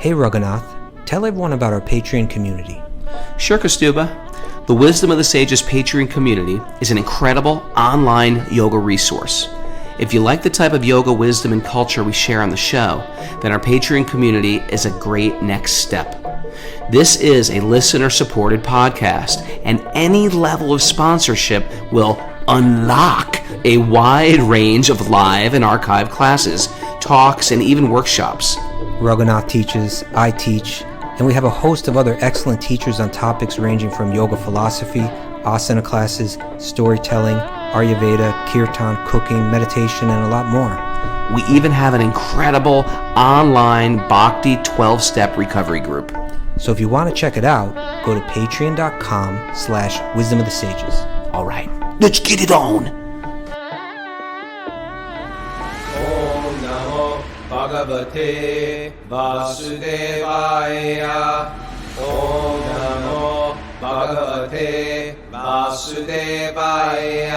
Hey Raghunath, tell everyone about our Patreon community. Sure, Kostuba. The Wisdom of the Sages Patreon community is an incredible online yoga resource. If you like the type of yoga wisdom and culture we share on the show, then our Patreon community is a great next step. This is a listener-supported podcast, and any level of sponsorship will unlock a wide range of live and archived classes, talks, and even workshops. Raghunath teaches, I teach, and we have a host of other excellent teachers on topics ranging from yoga philosophy, asana classes, storytelling, Ayurveda, kirtan, cooking, meditation, and a lot more. We even have an incredible online Bhakti 12-step recovery group. So if you want to check it out, go to patreon.com/wisdom of the sages. All right, let's get it on. Bhagavate Vasudevaya. Om Namo Bhagavate Vasudevaya.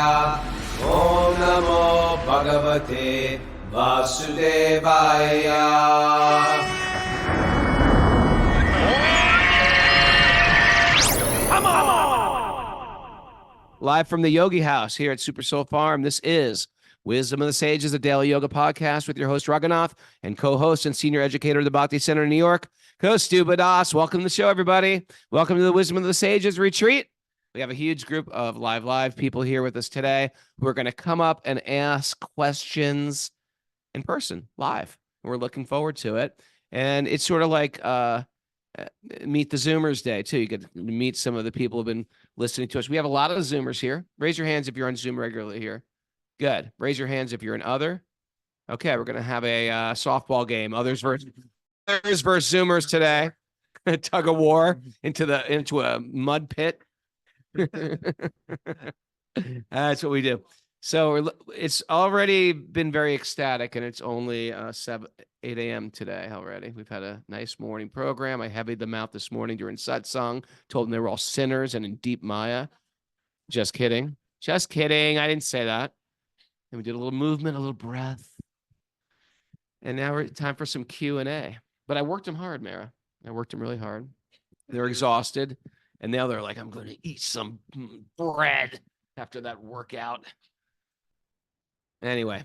Om Namo Bhagavate Vasudevaya. Come on! Live from the Yogi House here at Super Soul Farm, this is Wisdom of the Sages, a daily yoga podcast with your host, Raghunath, and co-host and senior educator of the Bhakti Center in New York, Kostuba Das. Welcome to the show, everybody. Welcome to the Wisdom of the Sages retreat. We have a huge group of live people here with us today who are going to come up and ask questions in person, live. We're looking forward to it. And it's sort of like Meet the Zoomers Day, too. You get to meet some of the people who've been listening to us. We have a lot of Zoomers here. Raise your hands if you're on Zoom regularly here. Good. Raise your hands if you're an other. Okay, we're going to have a softball game. Others versus Zoomers today. Tug of war into a mud pit. That's what we do. So it's already been very ecstatic, and it's only 8 a.m. today already. We've had a nice morning program. I heavied them out this morning during satsang. Told them they were all sinners and in deep Maya. Just kidding. Just kidding. I didn't say that. And we did a little movement, a little breath. And now we're time for some Q&A. But I worked them hard, Mara. I worked them really hard. They're exhausted. And now they're like, I'm going to eat some bread after that workout. Anyway,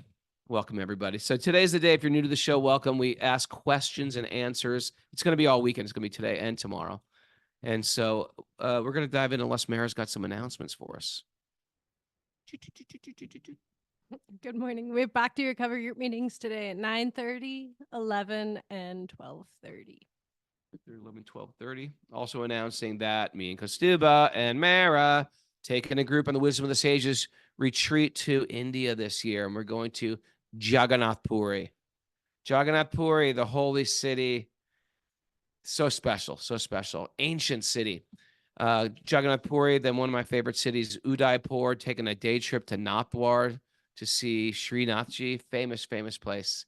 welcome, everybody. So today's the day. If you're new to the show, welcome. We ask questions and answers. It's going to be all weekend. It's going to be today and tomorrow. And so we're going to dive in unless Mara's got some announcements for us. Good morning. We have Bhakti Recovery Group meetings today at 9:30, 11, and 12:30. 11, 12:30. Also announcing that me and Kostuba and Mara taking a group on the Wisdom of the Sages retreat to India this year. And we're going to Jagannath Puri. Jagannath Puri, the holy city. So special, so special. Ancient city. Jagannath Puri, then one of my favorite cities, Udaipur, taking a day trip to Nathdwar to see Srinathji, famous place,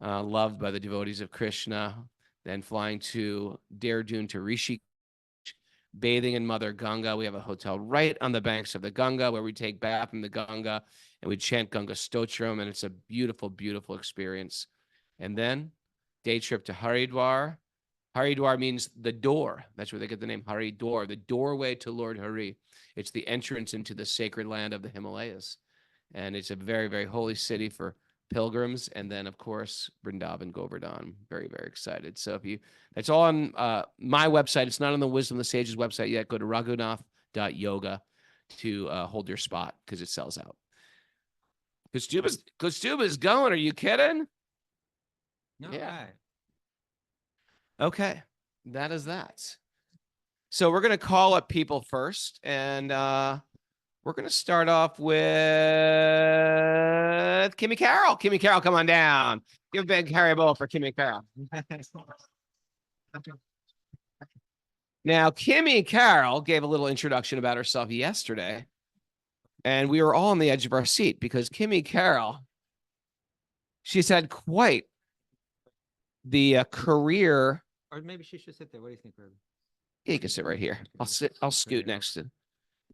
loved by the devotees of Krishna. Then flying to Dehradun to Rishi, bathing in Mother Ganga. We have a hotel right on the banks of the Ganga where we take bath in the Ganga and we chant Ganga Stotram, and it's a beautiful, beautiful experience. And then day trip to Haridwar. Haridwar means the door. That's where they get the name Haridwar, the doorway to Lord Hari. It's the entrance into the sacred land of the Himalayas. And it's a very, very holy city for pilgrims. And then, of course, Vrindavan, Govardhan. Very, very excited. So that's all on my website. It's not on the Wisdom of the Sages website yet. Go to raghunath.yoga to hold your spot because it sells out. Kostuba's going. Are you kidding? No, yeah. Right. Okay. That is that. So we're going to call up people first. And we're going to start off with Kimmy Carol. Kimmy Carol, come on down. Give a big Harry Bowl for Kimmy Carol. Now, Kimmy Carol gave a little introduction about herself yesterday, and we were all on the edge of our seat because Kimmy Carol, she's had quite the career. Or maybe she should sit there. What do you think, Ruben? Yeah, you can sit right here. I'll scoot next to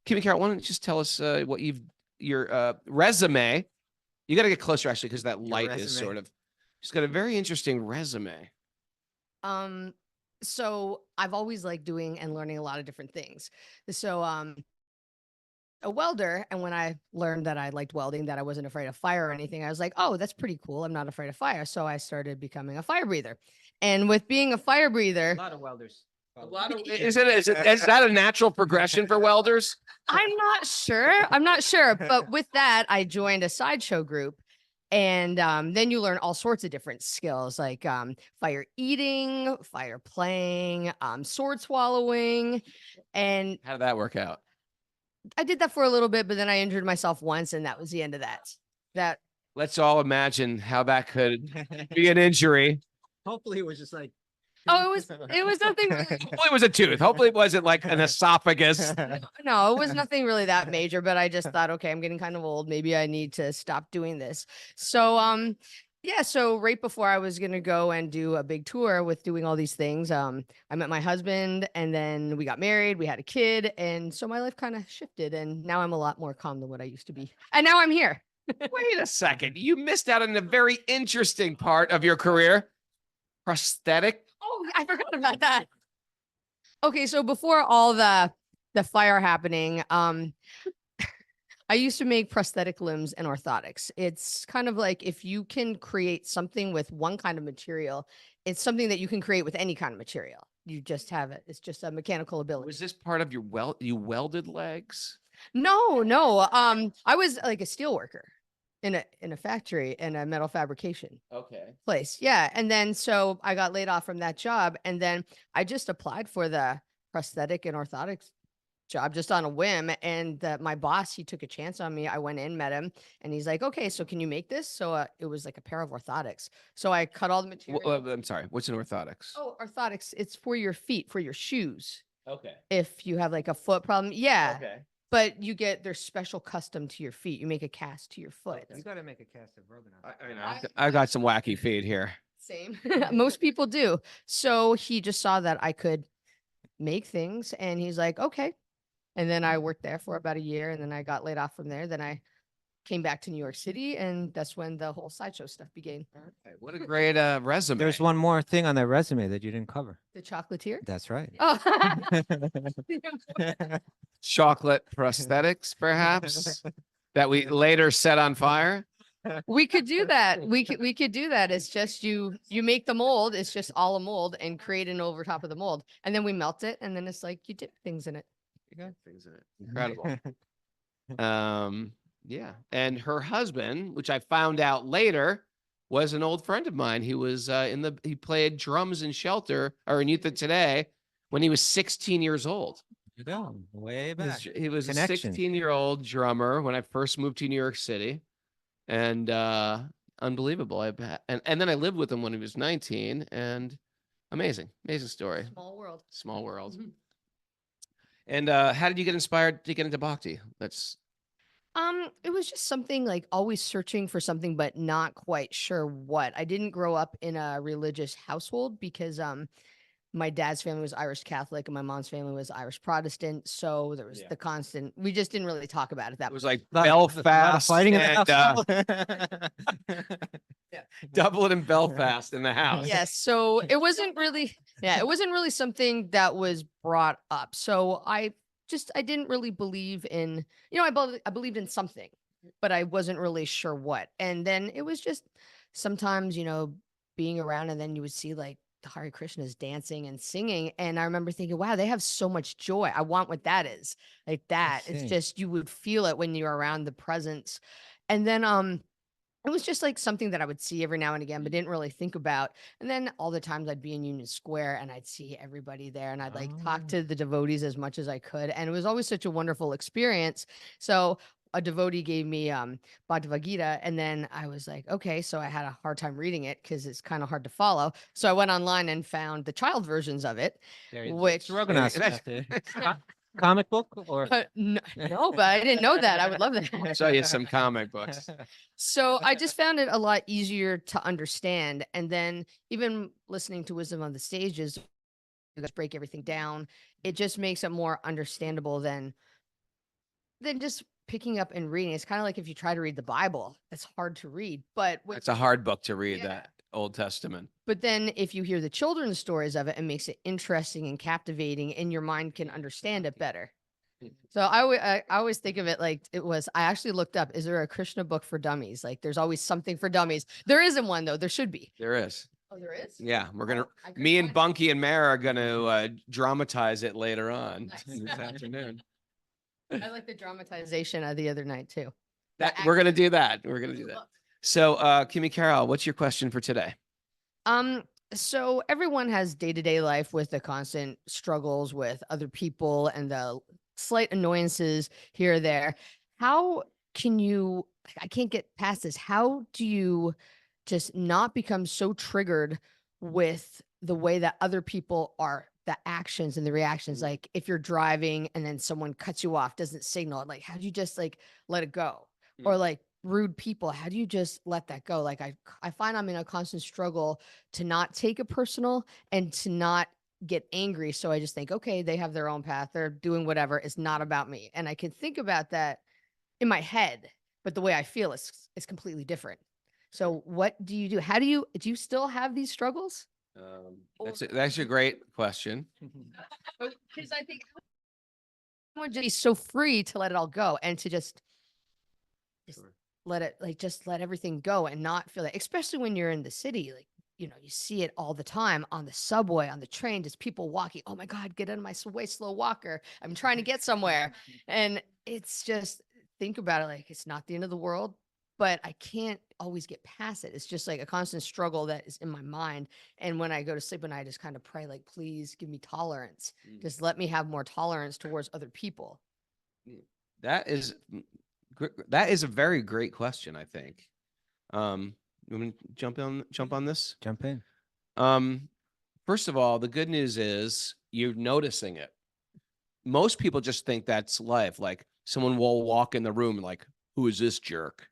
Kimmy Carol. Why don't you just tell us what your resume? You got to get closer actually because that light is sort of. She's got a very interesting resume. So I've always liked doing and learning a lot of different things. So a welder, and when I learned that I liked welding, that I wasn't afraid of fire or anything, I was like, oh, that's pretty cool. I'm not afraid of fire. So I started becoming a fire breather. And with being a fire breather, A lot of welders. Is that a natural progression for welders? I'm not sure. I'm not sure. But with that, I joined a sideshow group. And then you learn all sorts of different skills like fire eating, fire playing, sword swallowing. And How did that work out? I did that for a little bit, but then I injured myself once, and that was the end of that. That Let's all imagine how that could be an injury. Hopefully it was just like. oh, it was nothing really, Hopefully it was a tooth. Hopefully it wasn't like an esophagus. no, it was nothing really that major, but I just thought, okay, I'm getting kind of old. Maybe I need to stop doing this. So yeah, so right before I was gonna go and do a big tour with doing all these things, I met my husband, and then we got married, we had a kid, and so my life kind of shifted, and now I'm a lot more calm than what I used to be. And now I'm here. Wait a second. You missed out on a very interesting part of your career. Prosthetic. Oh, I forgot about that. Okay, so before all the fire happening, I used to make prosthetic limbs and orthotics. It's kind of like if you can create something with one kind of material, it's something that you can create with any kind of material. You just have it. It's just a mechanical ability. Was this part of your you welded legs? No. I was like a steel worker in a factory in a metal fabrication Okay. place. Yeah. And then so I got laid off from that job, and then I just applied for the prosthetic and orthotics job just on a whim. And my boss, he took a chance on me. I went in, met him, and he's like, okay, so can you make this? So it was like a pair of orthotics. So I cut all the material. I'm sorry. What's an orthotics? Oh, orthotics. It's for your feet, for your shoes. Okay. If you have like a foot problem. Yeah. Okay. But they're special custom to your feet. You make a cast to your foot. You gotta make a cast of broken. I got some wacky feet here. Same. Most people do. So he just saw that I could make things, and he's like, okay. And then I worked there for about a year, and then I got laid off from there. Then I came back to New York City, and that's when the whole sideshow stuff began. Okay, what a great resume. There's one more thing on that resume that you didn't cover. The chocolatier. That's right. Oh, Chocolate prosthetics, perhaps, that we later set on fire. we could do that. We could do that. It's just you make the mold. It's just all a mold, and create an over top of the mold, and then we melt it, and then it's like you dip things in it. Things in it. Incredible. Yeah. And her husband, which I found out later, was an old friend of mine. He was he played drums in Shelter or in Youth of Today when he was 16 years old. You go way back. He was a Connection. 16-year-old drummer when I first moved to New York City, and unbelievable. And then I lived with him when he was 19, and amazing story. Small world. Small world. And how did you get inspired to get into Bhakti? It was just something like always searching for something, but not quite sure what. I didn't grow up in a religious household because my dad's family was Irish Catholic and my mom's family was Irish Protestant. So there was the constant, we just didn't really talk about it that It was much. like Belfast fighting in and the Dublin and Belfast in the house. Yes. So it wasn't really, it wasn't really something that was brought up. So I didn't really believe in, I believed in something, but I wasn't really sure what. And then it was just sometimes, being around, and then you would see like the Hare Krishnas dancing and singing. And I remember thinking, wow, they have so much joy. I want what that is. Like that. It's just, you would feel it when you're around the presence. And then, it was just like something that I would see every now and again, but didn't really think about. And then all the times I'd be in Union Square and I'd see everybody there, and I'd like talk to the devotees as much as I could. And it was always such a wonderful experience. So a devotee gave me Bhagavad Gita, and then I was like, okay, so I had a hard time reading it because it's kind of hard to follow. So I went online and found the child versions of it, which comic book or no, but I didn't know that. I would love that. I'll show you some comic books. So I just found it a lot easier to understand. And then even listening to Wisdom on the Stages, you guys break everything down. It just makes it more understandable than just picking up and reading. It's kind of like if you try to read the Bible, it's hard to read, but It's a hard book to read, that Old Testament. But then if you hear the children's stories of it, it makes it interesting and captivating, and your mind can understand it better. So I always think of it like it was, I actually looked up, is there a Krishna book for dummies? Like there's always something for dummies. There isn't one though. There should be. There is. Oh, there is? Yeah, we're gonna. Oh, I couldn't Me and find it. Bunky and Mara are gonna dramatize it later on Nice. this afternoon. I like the dramatization of the other night too. That we're gonna do that. We're gonna do that. So, Kimmy Carol, what's your question for today? So everyone has day-to-day life with the constant struggles with other people and the slight annoyances here or there. How can you, I can't get past this. How do you just not become so triggered with the way that other people are, the actions and the reactions? Like if you're driving and then someone cuts you off, doesn't signal, like how do you just like let it go? Or like rude people, how do you just let that go? Like I find I'm in a constant struggle to not take it personal and to not get angry. So I just think, okay, they have their own path. They're doing whatever. It's not about me. And I can think about that in my head, but the way I feel is completely different. So what do you do? How do you still have these struggles? That's a great question. Because I think would just be so free to let it all go and to just let it, like, just let everything go and not feel that, especially when you're in the city, like, you know, you see it all the time on the subway, on the train, just people walking. Oh my God, get out of my way, slow walker. I'm trying to get somewhere. And it's just, think about it, like, it's not the end of the world, but I can't always get past it. It's just like a constant struggle that is in my mind. And when I go to sleep and I just kind of pray, like, please give me tolerance. Just let me have more tolerance towards other people. That is a very great question, I think. You want to jump on this? Jump in. First of all, the good news is you're noticing it. Most people just think that's life. Like someone will walk in the room like, who is this jerk?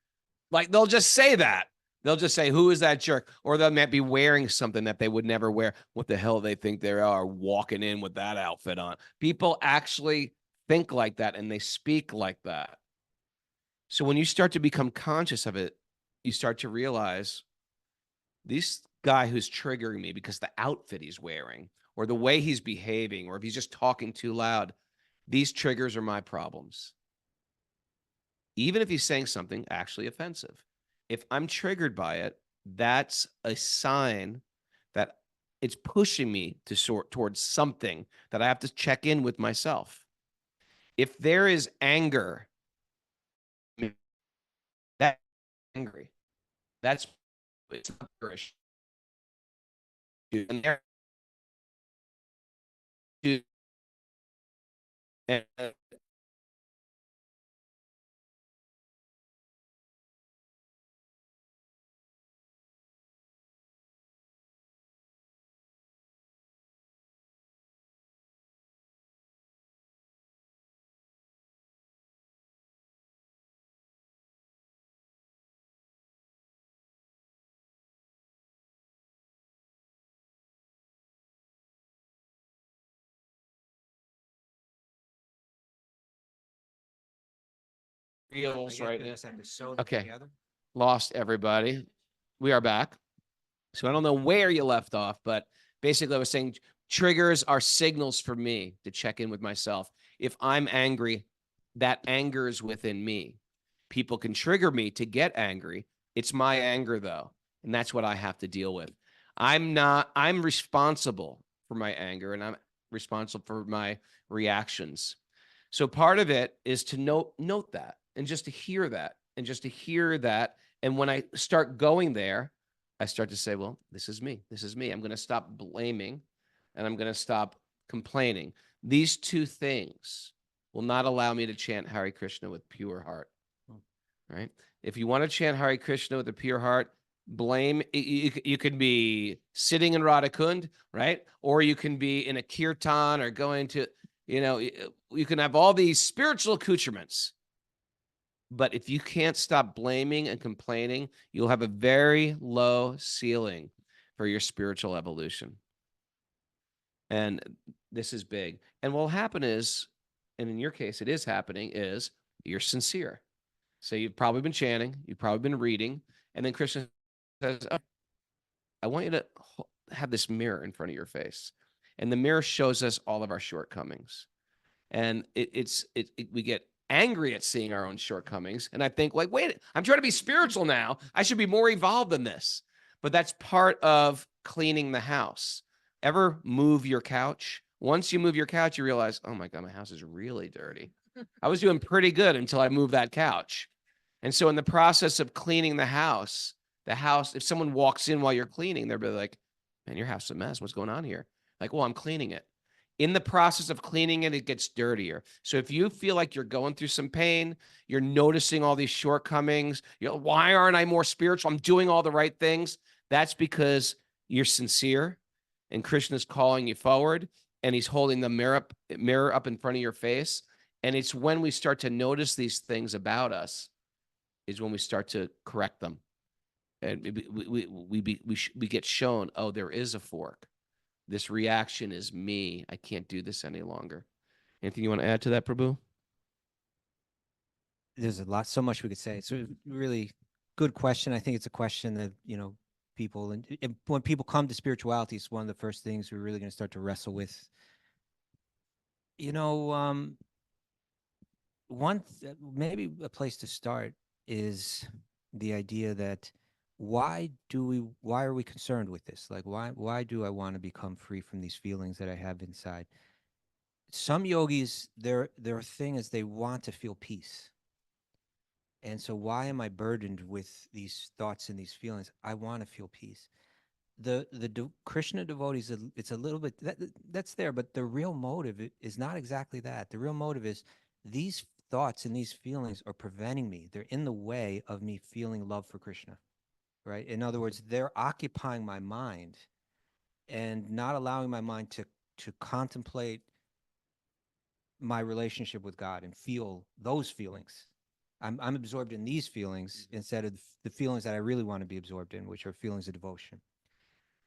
Like they'll just say that. They'll just say, who is that jerk? Or they might be wearing something that they would never wear. What the hell they think they are walking in with that outfit on? People actually think like that and they speak like that. So when you start to become conscious of it, you start to realize this guy who's triggering me because the outfit he's wearing or the way he's behaving, or if he's just talking too loud, these triggers are my problems. Even if he's saying something actually offensive. If I'm triggered by it, that's a sign that it's pushing me to sort towards something that I have to check in with myself. If there is anger, that's angry. That's it's not Irish. And there, and reels right now. Okay. Lost everybody. We are back. So I don't know where you left off, but basically I was saying triggers are signals for me to check in with myself. If I'm angry, that anger is within me. People can trigger me to get angry. It's my anger though. And that's what I have to deal with. I'm responsible for my anger and I'm responsible for my reactions. So part of it is to note that and just to hear that and just to hear that. And when I start going there, I start to say, well, this is me. This is me. I'm going to stop blaming and I'm going to stop complaining. These two things will not allow me to chant Hare Krishna with pure heart. Right? If you want to chant Hare Krishna with a pure heart, blame, you could be sitting in Radha Kund, right? Or you can be in a kirtan or going to, you can have all these spiritual accoutrements. But if you can't stop blaming and complaining, you'll have a very low ceiling for your spiritual evolution. And this is big. And what will happen is, and in your case, it is happening, is you're sincere. So you've probably been chanting, you've probably been reading, and then Krishna says, oh, I want you to have this mirror in front of your face. And the mirror shows us all of our shortcomings. And we get angry at seeing our own shortcomings. And I think, like, wait, I'm trying to be spiritual now. I should be more evolved than this. But that's part of cleaning the house. Ever move your couch? Once you move your couch, you realize, oh my God, my house is really dirty. I was doing pretty good until I moved that couch. And so in the process of cleaning the house, if someone walks in while you're cleaning, they'll be like, man, your house is a mess. What's going on here? Like, well, I'm cleaning it. In the process of cleaning it, it gets dirtier. So if you feel like you're going through some pain, you're noticing all these shortcomings, why aren't I more spiritual? I'm doing all the right things. That's because you're sincere and Krishna is calling you forward and he's holding the mirror up in front of your face. And it's when we start to notice these things about us is when we start to correct them. And we get shown, oh, there is a fork. This reaction is me. I can't do this any longer. Anything you want to add to that, Prabhu? There's so much we could say. It's a really good question. I think it's a question that, people, and when people come to spirituality, it's one of the first things we're really going to start to wrestle with. Maybe a place to start is the idea that why are we concerned with this? Like, why do I want to become free from these feelings that I have inside? Some yogis, their thing is they want to feel peace. And so why am I burdened with these thoughts and these feelings? I want to feel peace. The Krishna devotees, it's a little bit, that's there, but the real motive is not exactly that. The real motive is these thoughts and these feelings are preventing me. They're in the way of me feeling love for Krishna, right? In other words, they're occupying my mind and not allowing my mind to contemplate my relationship with God and feel those feelings. I'm absorbed in these feelings instead of the feelings that I really want to be absorbed in, which are feelings of devotion.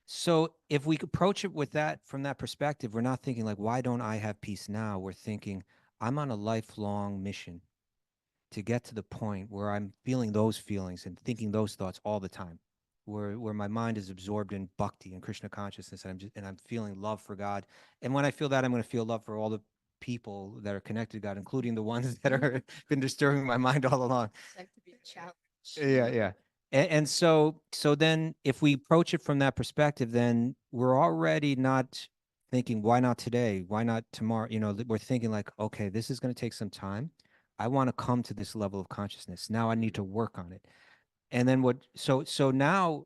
So if we approach it with that, from that perspective, we're not thinking like, why don't I have peace now? We're thinking, I'm on a lifelong mission to get to the point where I'm feeling those feelings and thinking those thoughts all the time, where my mind is absorbed in bhakti and Krishna consciousness, and I'm feeling love for God. And when I feel that, I'm going to feel love for all the people that are connected to God, including the ones that are been disturbing my mind all along. Like to be a challenge. Yeah. And so then if we approach it from that perspective, then we're already not thinking, why not today? Why not tomorrow? We're thinking like, okay, this is going to take some time. I want to come to this level of consciousness. Now I need to work on it. And then so now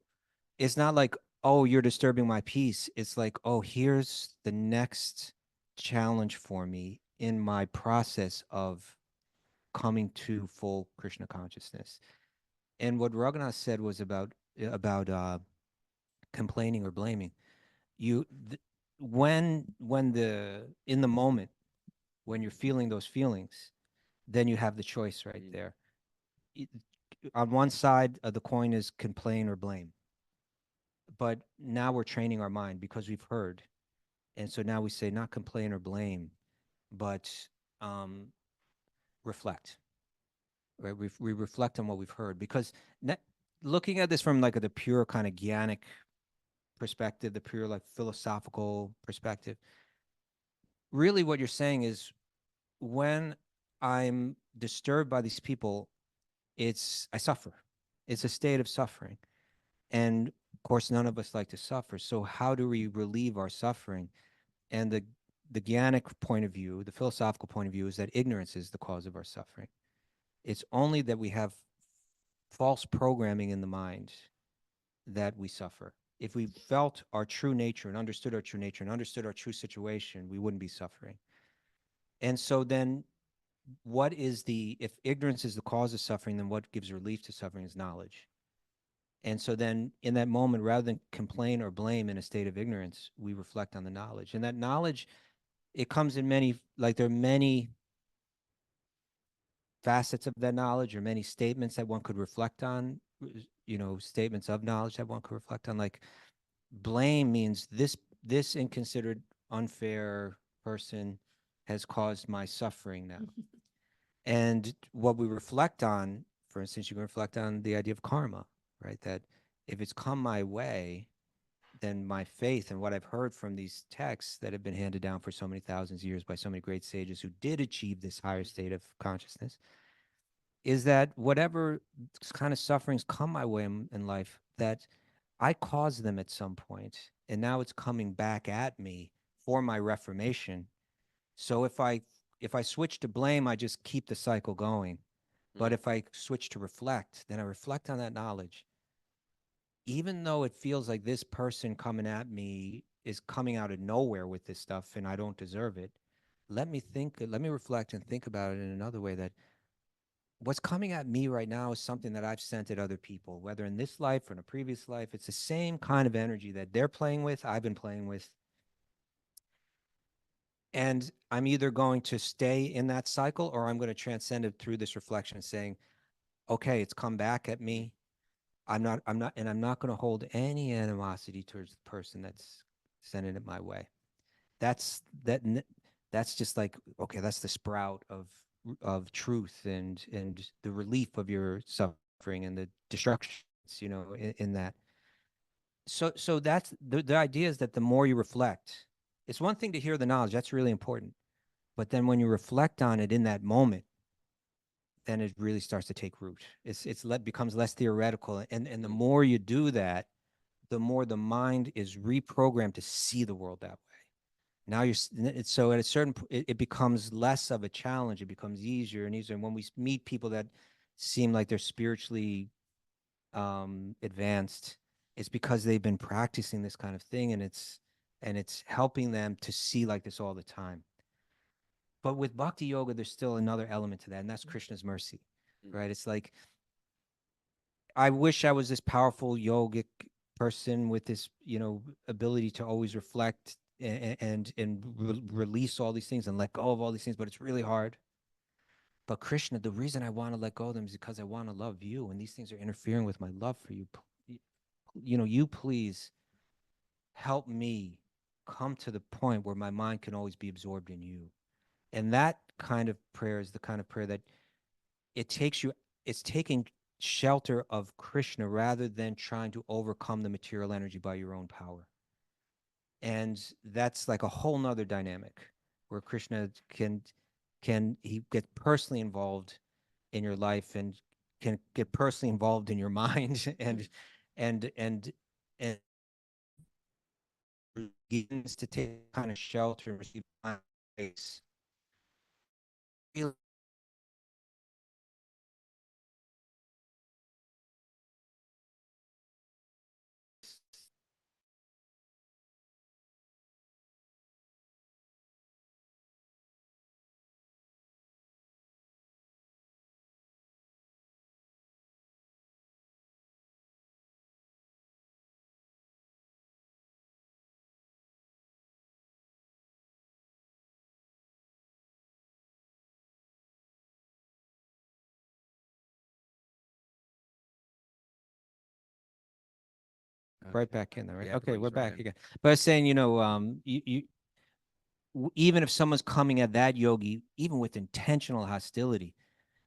it's not like, oh, you're disturbing my peace. It's like, oh, here's the next challenge for me in my process of coming to full Krishna consciousness. And what Raghunath said was about complaining or blaming. When in the moment when you're feeling those feelings, then you have the choice right there. On one side of the coin is complain or blame. But now we're training our mind because we've heard. And so now we say not complain or blame, but reflect. Right? We reflect on what we've heard, because looking at this from like the pure kind of Gyannic perspective, the pure like philosophical perspective, really what you're saying is when I'm disturbed by these people, I suffer. It's a state of suffering. And of course, none of us like to suffer. So how do we relieve our suffering? And the Gyannic point of view, the philosophical point of view, is that ignorance is the cause of our suffering. It's only that we have false programming in the mind that we suffer. If we felt our true nature and understood our true nature and understood our true situation, we wouldn't be suffering. And so then if ignorance is the cause of suffering, then what gives relief to suffering is knowledge. And so then in that moment, rather than complain or blame in a state of ignorance, we reflect on the knowledge. And that knowledge, it comes in there are many facets of that knowledge, or many statements that one could reflect on, statements of knowledge that one could reflect on. Like blame means this inconsiderate, unfair person has caused my suffering now. And what we reflect on, for instance, you can reflect on the idea of karma, right? That if it's come my way, my faith and what I've heard from these texts that have been handed down for so many thousands of years by so many great sages who did achieve this higher state of consciousness is that whatever kind of sufferings come my way in life, that I caused them at some point, and now it's coming back at me for my reformation. So if I switch to blame, I just keep the cycle going. But if I switch to reflect, then I reflect on that knowledge. Even though it feels like this person coming at me is coming out of nowhere with this stuff and I don't deserve it, let me reflect and think about it in another way, that what's coming at me right now is something that I've sent at other people, whether in this life or in a previous life. It's the same kind of energy that they're playing with, I've been playing with. And I'm either going to stay in that cycle or I'm going to transcend it through this reflection, saying, okay, it's come back at me. I'm not going to hold any animosity towards the person that's sending it my way. That's just like, okay, that's the sprout of truth and the relief of your suffering and the destructions, in that. So that's the idea, is that the more you reflect, it's one thing to hear the knowledge, that's really important. But then when you reflect on it in that moment, then it really starts to take root. Becomes less theoretical. And the more you do that, the more the mind is reprogrammed to see the world that way. Now so at a certain it becomes less of a challenge. It becomes easier and easier. And when we meet people that seem like they're spiritually advanced, it's because they've been practicing this kind of thing, and it's helping them to see like this all the time. But with Bhakti Yoga, there's still another element to that, and that's Krishna's mercy, right? It's like, I wish I was this powerful yogic person with this, ability to always reflect and release all these things and let go of all these things, but it's really hard. But Krishna, the reason I want to let go of them is because I want to love you, and these things are interfering with my love for you. You please help me come to the point where my mind can always be absorbed in you. And that kind of prayer is the kind of prayer that it's taking shelter of Krishna rather than trying to overcome the material energy by your own power. And that's like a whole nother dynamic where Krishna he gets personally involved in your life and can get personally involved in your mind and begins to take kind of shelter and receive grace. Right back in there, right? Yeah, Okay, brings we're right back in. again. But I was saying, even if someone's coming at that yogi, even with intentional hostility,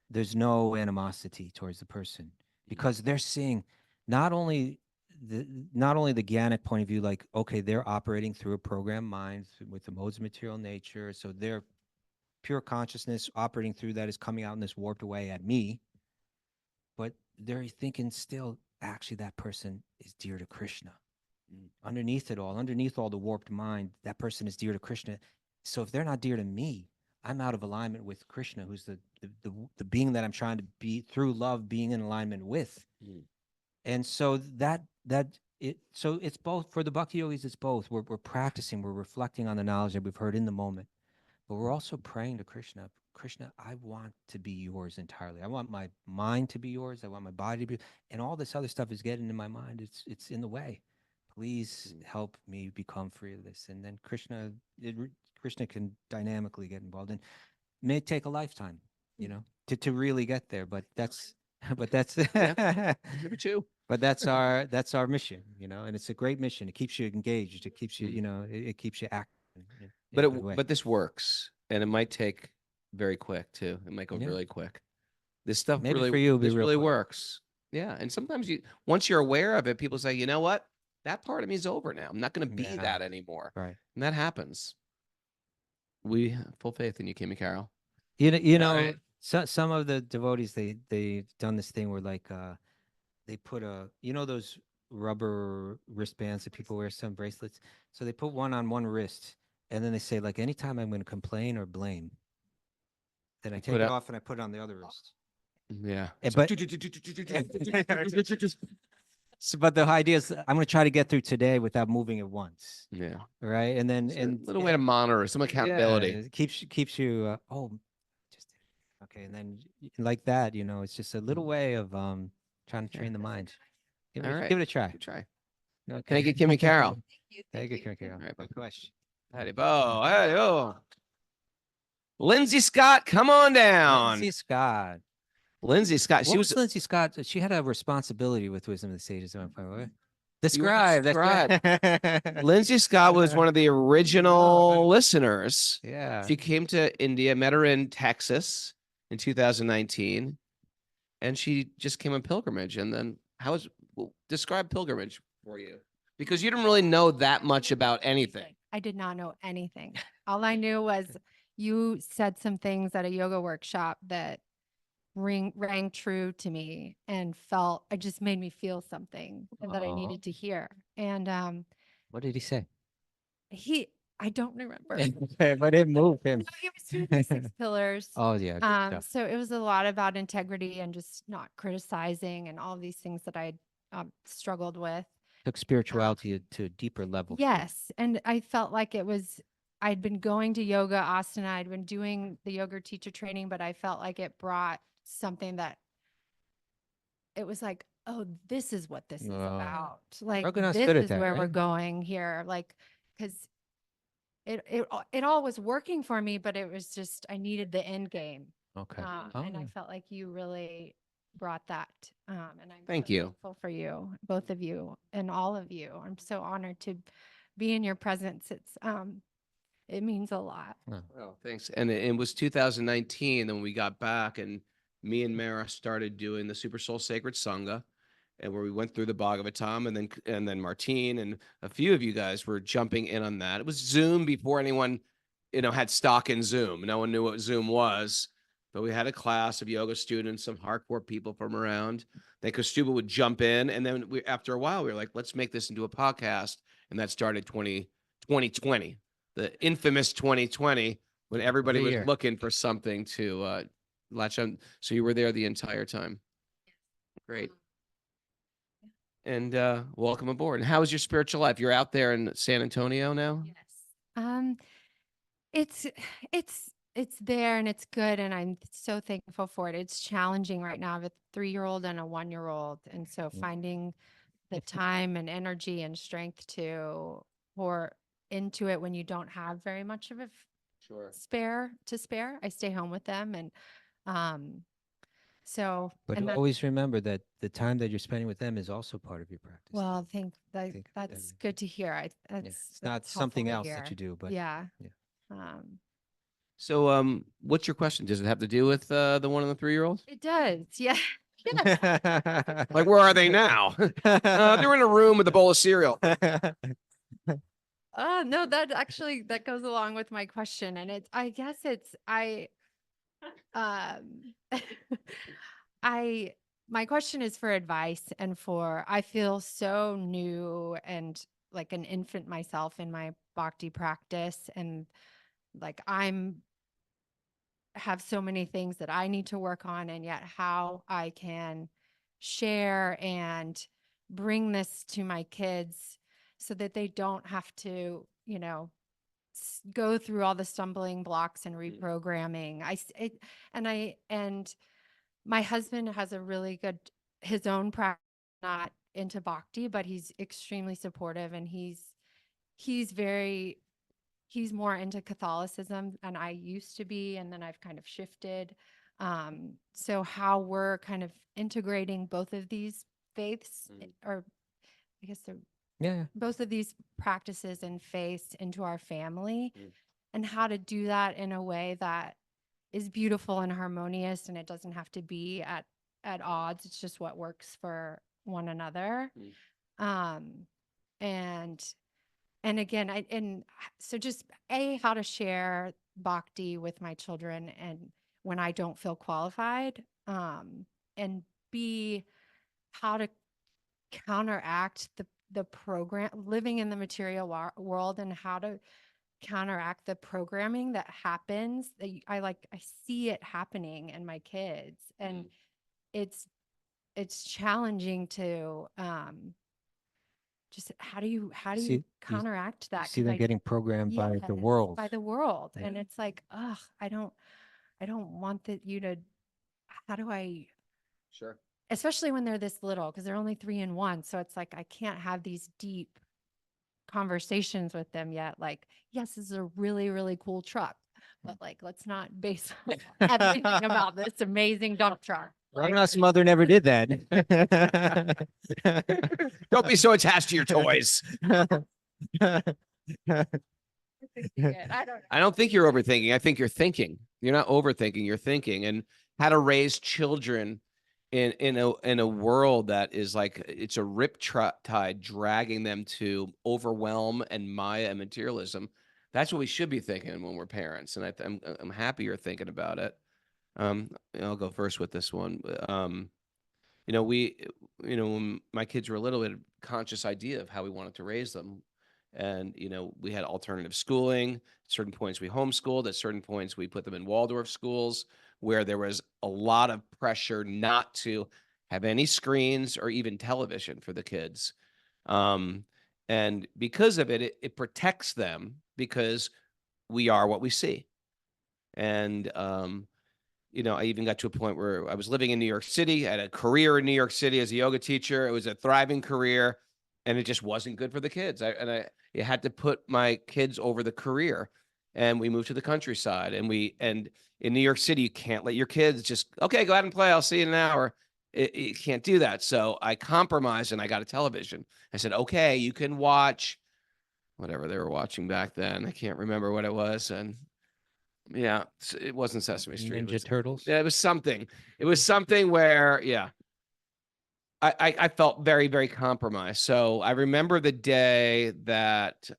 there's no animosity towards the person, because they're seeing not only the Gyannic point of view, like, okay, they're operating through a programmed mind with the modes of material nature, so their pure consciousness operating through that is coming out in this warped way at me. But they're thinking still, actually, that person is dear to Krishna. Underneath it all, underneath all the warped mind, that person is dear to Krishna. So if they're not dear to me, I'm out of alignment with Krishna, who's the being that I'm trying to be, through love, being in alignment with. And so so it's both for the Bhakti yogis. It's both. We're practicing. We're reflecting on the knowledge that we've heard in the moment, but we're also praying to Krishna. Krishna, I want to be yours entirely. I want my mind to be yours. I want my body to be, and all this other stuff is getting in my mind. It's in the way. Please help me become free of this. And then Krishna can dynamically get involved. And it may take a lifetime, to really get there. But that's Maybe two. But that's our mission, and it's a great mission. It keeps you engaged. It keeps you, it keeps you active. But this works, and it might take very quick too. It might go Yeah. really quick. This stuff Maybe really, for you, it'll be this real really quick. works. Yeah, and sometimes once you're aware of it, people say, you know what? that part of me is over now. I'm not going to be Yeah. that anymore. Right. And that happens. We have full faith in you, Kimmy Carol. You All know, right. some of the devotees they've done this thing where like they put those rubber wristbands that people wear, some bracelets. So they put one on one wrist, and then they say like, anytime I'm going to complain or blame, then I take Put it out- off and I put it on the other wrist. Yeah. But but the idea is I'm going to try to get through today without moving it once, Yeah. right? And then It's a and little way to monitor some accountability. yeah, it keeps you just okay, and then like that, it's just a little way of trying to train the mind. Give All it, right. give it a try. Good try. Okay. Thank you, Kimmy Carol. Thank you, Kimmy Carol. All right, Good question. Howdy, Bo. Hey, oh. Lindsay Scott, come on down. Lindsay Scott. Lindsay Scott. What She was was Lindsay Scott? She had a responsibility with Wisdom of the Sages at one point. What? You were Describe. That's right. Lindsay Scott was one of the original listeners. Yeah. She came to India, met her in Texas in 2019, and she just came on pilgrimage. And then describe pilgrimage for you? Because you didn't really know that much about anything. I did not know anything. All I knew was you said some things at a yoga workshop that rang true to me and it just made me feel something that I Aw. needed to hear. And What did he say? I don't remember. But it moved him. It was through the 6 pillars. Oh yeah. Good stuff. So it was a lot about integrity and just not criticizing and all these things that I struggled with. Took spirituality to a deeper level. for you. Yes. And I felt like I'd been going to yoga, asana, I'd been doing the yoga teacher training, but I felt like it brought something that it was like, oh, this is what this is Oh. about. Like, Raghunath's this good at is that, where we're right? going here. Like, because it all was working for me, but it was just, I needed the end game. Okay. And I Oh. felt like you really brought that. And I'm Thank so you. thankful for you, both of you and all of you. I'm so honored to be in your presence. It means a lot. Well, thanks. And it was 2019 when we got back, and me and Mara started doing the Super Soul Sacred Sangha, and where we went through the Bhagavatam, and then Martine and a few of you guys were jumping in on that. It was Zoom before anyone, had stock in Zoom. No one knew what Zoom was, but we had a class of yoga students, some hardcore people from around. Then Kostuba would jump in, and then after a while, we were like, let's make this into a podcast, and that started 2020. The infamous 2020, when everybody a was year. looking for something to latch on. So you were there the entire time. Great. And welcome aboard. And how is your spiritual life? You're out there in San Antonio now? Yes. It's there and it's good, and I'm so thankful for it. It's challenging right now. I have a 3-year-old and a 1-year-old, and so finding the time and energy and strength to pour into it when you don't have very much of a Sure. spare. I stay home with them, and so. But and that- always remember that the time that you're spending with them is also part of your practice. well, Think that's that- good to hear. Yeah, it's not something else that you do, but yeah. yeah. So what's your question? Does it have to do with the 1 and the 3-year-old? It does. Yeah. Like, where are they now? They're in a room with a bowl of cereal. No, that goes along with my question. And my question is for advice and I feel so new and like an infant myself in my Bhakti practice. And like have so many things that I need to work on, and yet how I can share and bring this to my kids so that they don't have to, go through all the stumbling blocks and reprogramming. And my husband has a really good, his own practice, not into Bhakti, but he's extremely supportive, and he's more into Catholicism than I used to be. And then I've kind of shifted. So how we're kind of integrating both of these faiths, or I guess they're Yeah. both of these practices and faiths into our family, and how to do that in a way that is beautiful and harmonious, and it doesn't have to be at odds. It's just what works for one another. and again, so just how to share bhakti with my children and when I don't feel qualified, and B, how to counteract the program living in the material world, and how to counteract the programming that happens. I see it happening in my kids, and it's challenging to just how do you counteract that? See 'Cause them getting programmed by the world. by the world. Yeah. And it's like, ugh, I don't want that you to, how do I, Sure. especially when they're this little, because they're only 3 and 1. So it's like, I can't have these deep conversations with them yet. Like, yes, this is a really, really cool truck, but like, let's not base everything about this amazing dump truck. Ragnar's mother never did that. Don't be so attached to your toys. I don't I don't think you're overthinking. I think you're thinking. You're not overthinking. You're thinking. And how to raise children in a world that is like it's a riptide dragging them to overwhelm and Maya and materialism. That's what we should be thinking when we're parents. And I'm happy you're thinking about it. I'll go first with this one. When my kids were little, we had a conscious idea of how we wanted to raise them. And, we had alternative schooling. At certain points we homeschooled. At certain points we put them in Waldorf schools where there was a lot of pressure not to have any screens or even television for the kids. And because of it, it protects them because we are what we see. And, I even got to a point where I was living in New York City. I had a career in New York City as a yoga teacher. It was a thriving career, and it just wasn't good for the kids. I had to put my kids over the career, and we moved to the countryside. And in New York City, you can't let your kids just, okay, go out and play. I'll see you in an hour. You can't do that. So I compromised, and I got a television. I said, okay, you can watch whatever they were watching back then. I can't remember what it was, and yeah, it wasn't Sesame Street. Ninja Turtles. Yeah, it was something. It was something where, yeah, I felt very, very compromised. So I remember the day that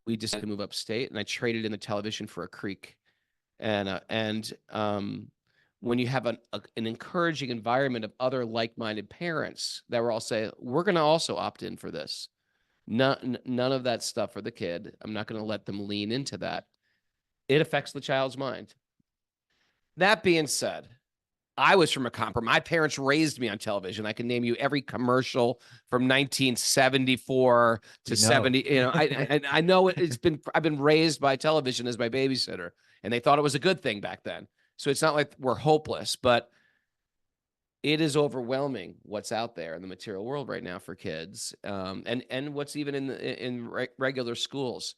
we decided to move upstate, and I traded in the television for a creek. And when you have an encouraging environment of other like-minded parents that were all saying, we're going to also opt in for this. None of that stuff for the kid. I'm not going to let them lean into that. It affects the child's mind. That being said, I was from a compromise. My parents raised me on television. I can name you every commercial from 1974 to 70. I know I've been raised by television as my babysitter, and they thought it was a good thing back then. So it's not like we're hopeless, but it is overwhelming what's out there in the material world right now for kids, and what's even in regular schools.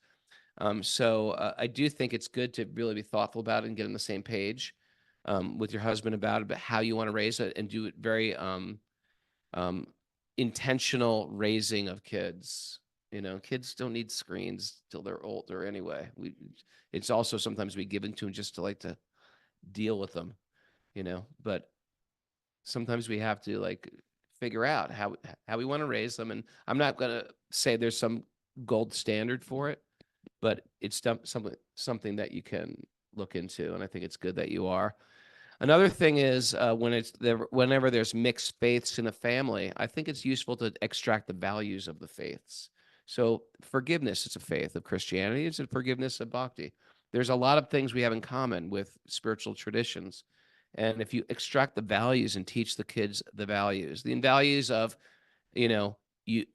So I do think it's good to really be thoughtful about it and get on the same page with your husband about how you want to raise it, and do it very intentional raising of kids. Kids don't need screens till they're older anyway. It's also sometimes we give them to them just to deal with them, but sometimes we have to figure out how we want to raise them. And I'm not going to say there's some gold standard for it, but it's something that you can look into. And I think it's good that you are. Another thing is whenever there's mixed faiths in a family, I think it's useful to extract the values of the faiths. So forgiveness is a faith of Christianity. It's a forgiveness of Bhakti. There's a lot of things we have in common with spiritual traditions. And if you extract the values and teach the kids the values of, you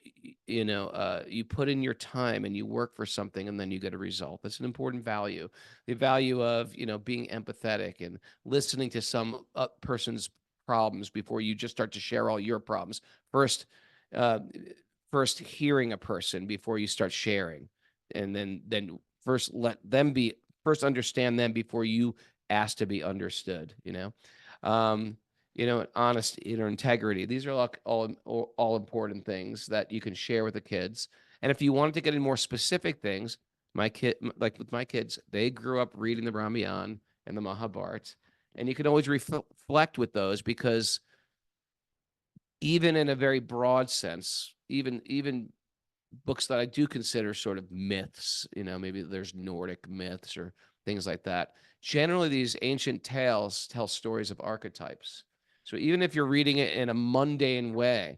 put in your time and you work for something and then you get a result. That's an important value. The value of, being empathetic and listening to some person's problems before you just start to share all your problems. First hearing a person before you start sharing, and then first understand them before you ask to be understood. Honesty, integrity. These are all important things that you can share with the kids. And if you wanted to get in more specific things, with my kids, they grew up reading the Ramayana and the Mahabharata, and you can always reflect with those, because even in a very broad sense, even books that I do consider sort of myths, maybe there's Nordic myths or things like that. Generally, these ancient tales tell stories of archetypes. So even if you're reading it in a mundane way,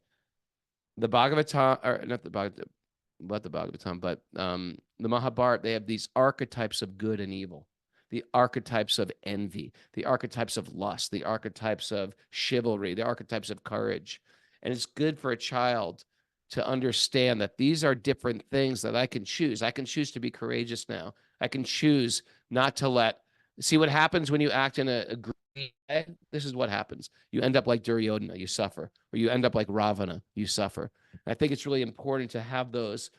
the Bhagavatam, or not the Bhagavatam, but the Mahabharata, they have these archetypes of good and evil, the archetypes of envy, the archetypes of lust, the archetypes of chivalry, the archetypes of courage. And it's good for a child to understand that these are different things that I can choose. I can choose to be courageous now. I can choose not to see what happens when you act in a greedy way. This is what happens. You end up like Duryodhana, you suffer, or you end up like Ravana, you suffer. And I think it's really important to have those.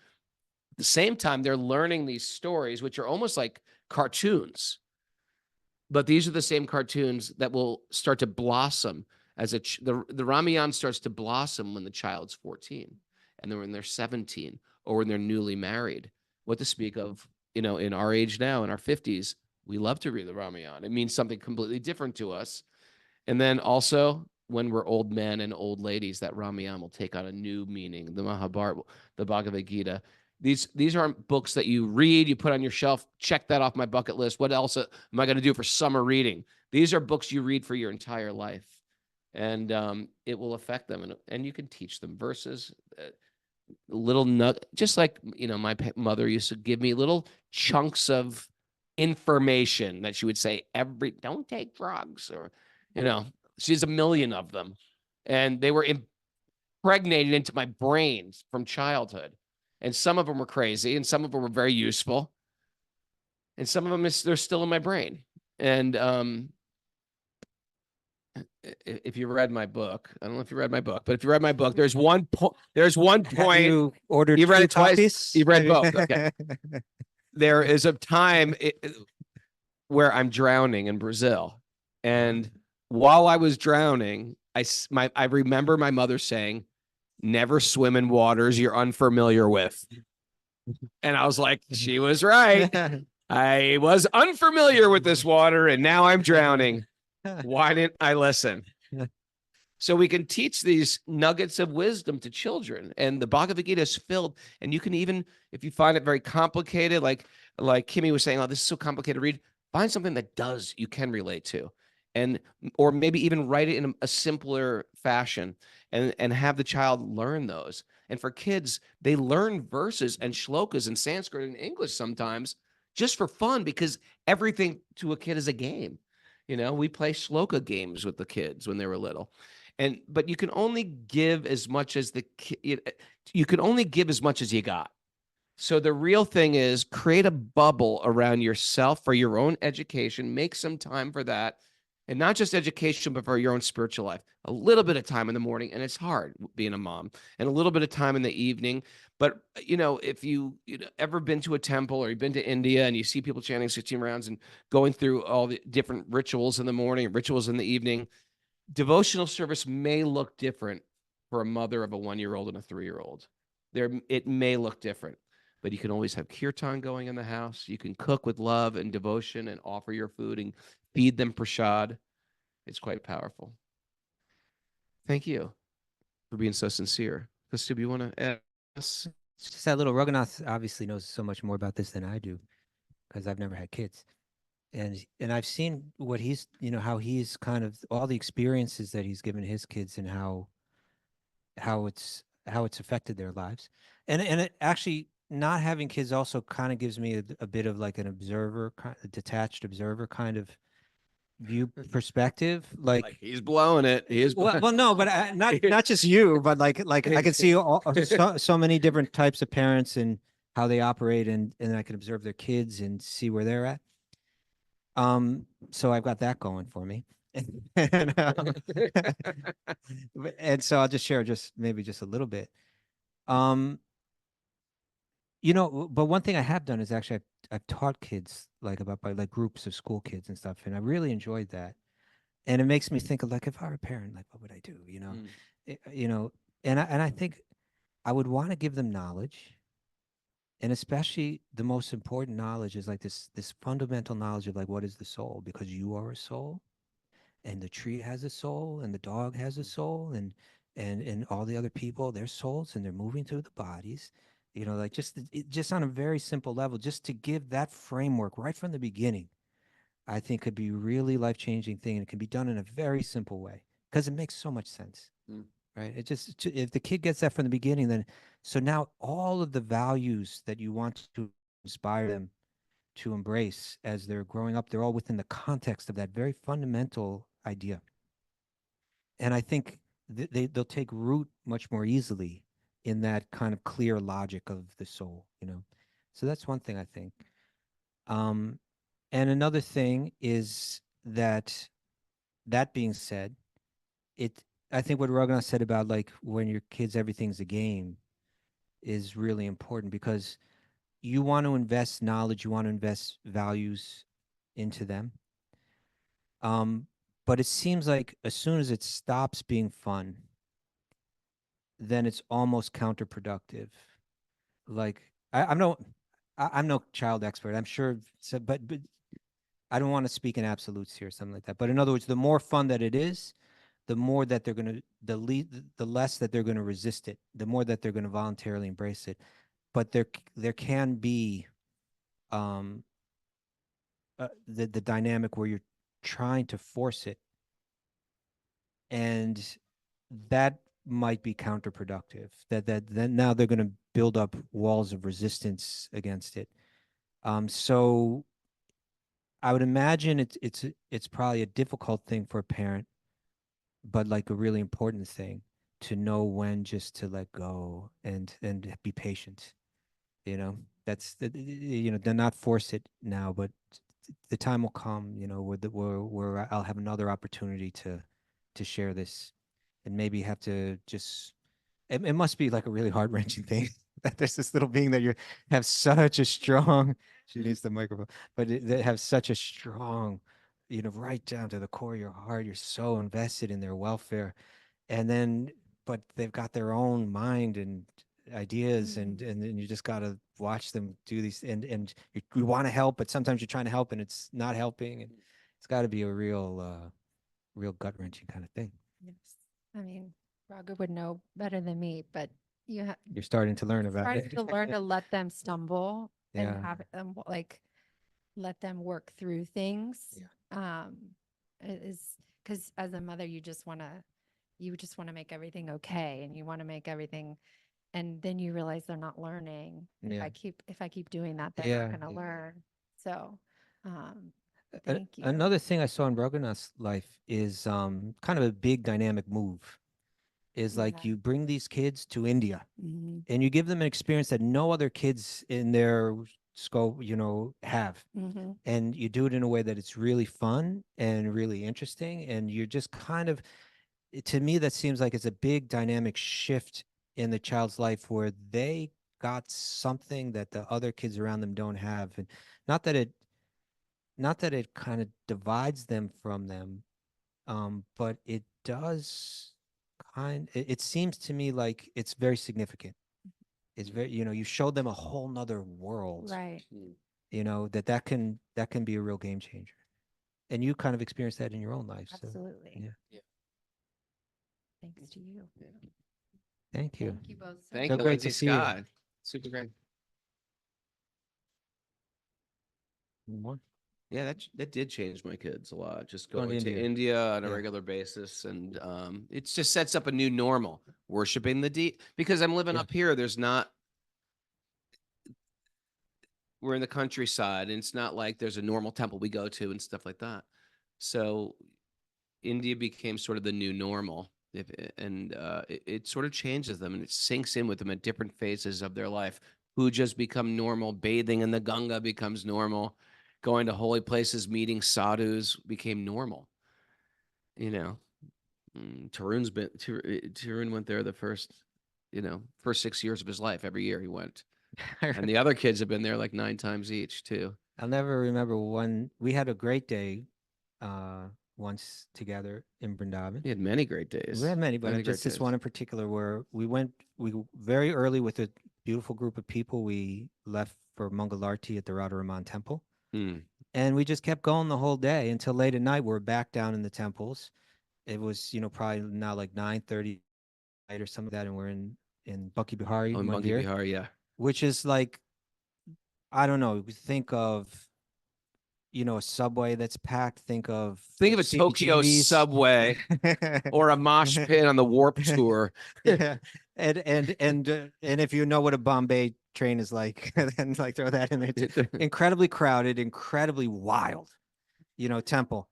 At the same time, they're learning these stories, which are almost like cartoons. But these are the same cartoons that will start to blossom as the Ramayana starts to blossom when the child's 14 and then when they're 17 or when they're newly married. What to speak of, in our age now, in our 50s, we love to read the Ramayana. It means something completely different to us. And then also when we're old men and old ladies, that Ramayana will take on a new meaning. The Mahabharata, the Bhagavad Gita. These aren't books that you read, you put on your shelf, check that off my bucket list. What else am I going to do for summer reading? These are books you read for your entire life. And it will affect them. And you can teach them verses, little nut, just like, my mother used to give me little chunks of information that she would say, don't take drugs, or, she's a million of them. And they were impregnated into my brains from childhood. And some of them were crazy, and some of them were very useful. And some of them, they're still in my brain. And if you read my book, I don't know if you read my book, but if you read my book, there's one point. You ordered You've read two it twice. copies? You've read both. Okay. There is a time where I'm drowning in Brazil. And while I was drowning, I remember my mother saying, never swim in waters you're unfamiliar with. And I was like, she was right. I was unfamiliar with this water and now I'm drowning. Why didn't I listen? So we can teach these nuggets of wisdom to children. And the Bhagavad Gita is filled. And you can even, if you find it very complicated, like Kimmy was saying, oh, this is so complicated to read, find something that you can relate to. Or maybe even write it in a simpler fashion and have the child learn those. And for kids, they learn verses and shlokas in Sanskrit and English sometimes just for fun, because everything to a kid is a game. We play shloka games with the kids when they were little. But you can only give as much as you can only give as much as you got. So the real thing is create a bubble around yourself for your own education, make some time for that. And not just education, but for your own spiritual life. A little bit of time in the morning, and it's hard being a mom, and a little bit of time in the evening. But, if you ever been to a temple or you've been to India and you see people chanting 16 rounds and going through all the different rituals in the morning, rituals in the evening, devotional service may look different for a mother of a 1-year-old and a 3-year-old. It may look different, but you can always have kirtan going in the house. You can cook with love and devotion and offer your food and feed them prasad. It's quite powerful. Thank you for being so sincere. Christy, you want to add? It's just that little Raghunath obviously knows so much more about this than I do, because I've never had kids. And I've seen what he's, how he's kind of all the experiences that he's given his kids and how it's affected their lives. And it actually, not having kids also kind of gives me a bit of like an observer, a detached observer kind of view perspective. Like he's blowing it. He is. Well, no, but not just you, but like I can see so many different types of parents and how they operate, and I can observe their kids and see where they're at. So I've got that going for me. and so I'll just share maybe just a little bit. But one thing I have done is actually I've taught kids by groups of school kids and stuff, and I really enjoyed that. And it makes me think of like, if I were a parent, like what would I do? And I think I would want to give them knowledge, and especially the most important knowledge is like this fundamental knowledge of like, what is the soul? Because you are a soul, and the tree has a soul, and the dog has a soul, and and all the other people, their souls, and they're moving through the bodies, like just on a very simple level, just to give that framework right from the beginning, I think could be really life-changing thing, and it can be done in a very simple way because it makes so much sense. Mm. Right? If the kid gets that from the beginning, then so now all of the values that you want to inspire them to embrace as they're growing up, they're all within the context of that very fundamental idea. And I think they'll take root much more easily in that kind of clear logic of the soul. So that's one thing I think. Um, and another thing is that being said, it I think what Raghunath said about like when your kids everything's a game is really important because you want to invest knowledge, you want to invest values into them. But it seems like as soon as it stops being fun, then it's almost counterproductive. Like I'm no child expert. I'm sure, so, but I don't want to speak in absolutes here, something like that. But in other words, the more fun that it is, the more that they're gonna the less that they're gonna resist it, the more that they're gonna voluntarily embrace it. But there can be um the dynamic where you're trying to force it, and that might be counterproductive. That then now they're gonna build up walls of resistance against it. So I would imagine it's probably a difficult thing for a parent, but like a really important thing to know when just to let go and be patient. That's do not force it now, but the time will come, where I'll have another opportunity to share this, and maybe have to just it must be like a really heart-wrenching thing that there's this little being that you have such a strong she needs the microphone, but they have such a strong, right down to the core of your heart, you're so invested in their welfare, and then but they've got their own mind and ideas, and then you just got to watch them do these, you want to help, but sometimes you're trying to help and it's not helping, and it's got to be a real gut-wrenching kind of thing. Yes. I mean, Raga would know better than me, but You're starting to learn about starting it. to learn to let them stumble and Yeah. have them like let them work through things. It is because as a mother, you just want to make everything okay, and you want to make everything, and then you realize they're not learning. Yeah. If I keep doing that, they're Yeah. not going to learn. So, um, A- thank you. Another thing I saw in Raghunath's life is kind of a big dynamic move. Is like Yeah. you bring these kids to India Mhm. and you give them an experience that no other kids in their scope, have. Mhm. And you do it in a way that it's really fun and really interesting. And you're just kind of, to me, that seems like it's a big dynamic shift in the child's life where they got something that the other kids around them don't have. And not that it, not that it kind of divides them from them, but it does it seems to me like it's very significant. It's very, you showed them a whole nother world, Right. that can be a real game changer. And you kind of experienced that in your own life. So Absolutely. yeah. Thanks to you. Thank you. Thank you both. Thank So you, great to Lindsay see you. Scott. Super great. More? Yeah, that did change my kids a lot. Just Going to going to India. India on a Yeah. regular basis, and it just sets up a new normal. Worshiping the because I'm living Yeah. up here. We're in the countryside, and it's not like there's a normal temple we go to and stuff like that. So India became sort of the new normal, and it sort of changes them, and it sinks in with them at different phases of their life. Who just become normal. Bathing in the Ganga becomes normal. Going to holy places, meeting sadhus became normal. You know, Tarun went there the first 6 years of his life. Every year he went, and the other kids have been there like 9 times each too. I'll never remember one. We had a great day once together in Vrindavan. He had many great days. We had many, but Many just great this one days. in particular where we very early with a beautiful group of people. We left for Mangalarti at the Radharaman temple. Hmm. And we just kept going the whole day until late at night. We're back down in the temples. It was, probably now like 9:30 or something like that, and we're in Bhakti Bihari, Oh, in Bungie Mandir, Bihar, yeah. which is like, I don't know, think of, a subway that's packed. Think of Think of a Tokyo CBGBs. subway or a mosh pit on the Warp Tour. Yeah. And if you know what a Bombay train is like, then like throw that in there too. Incredibly crowded, incredibly wild, temple.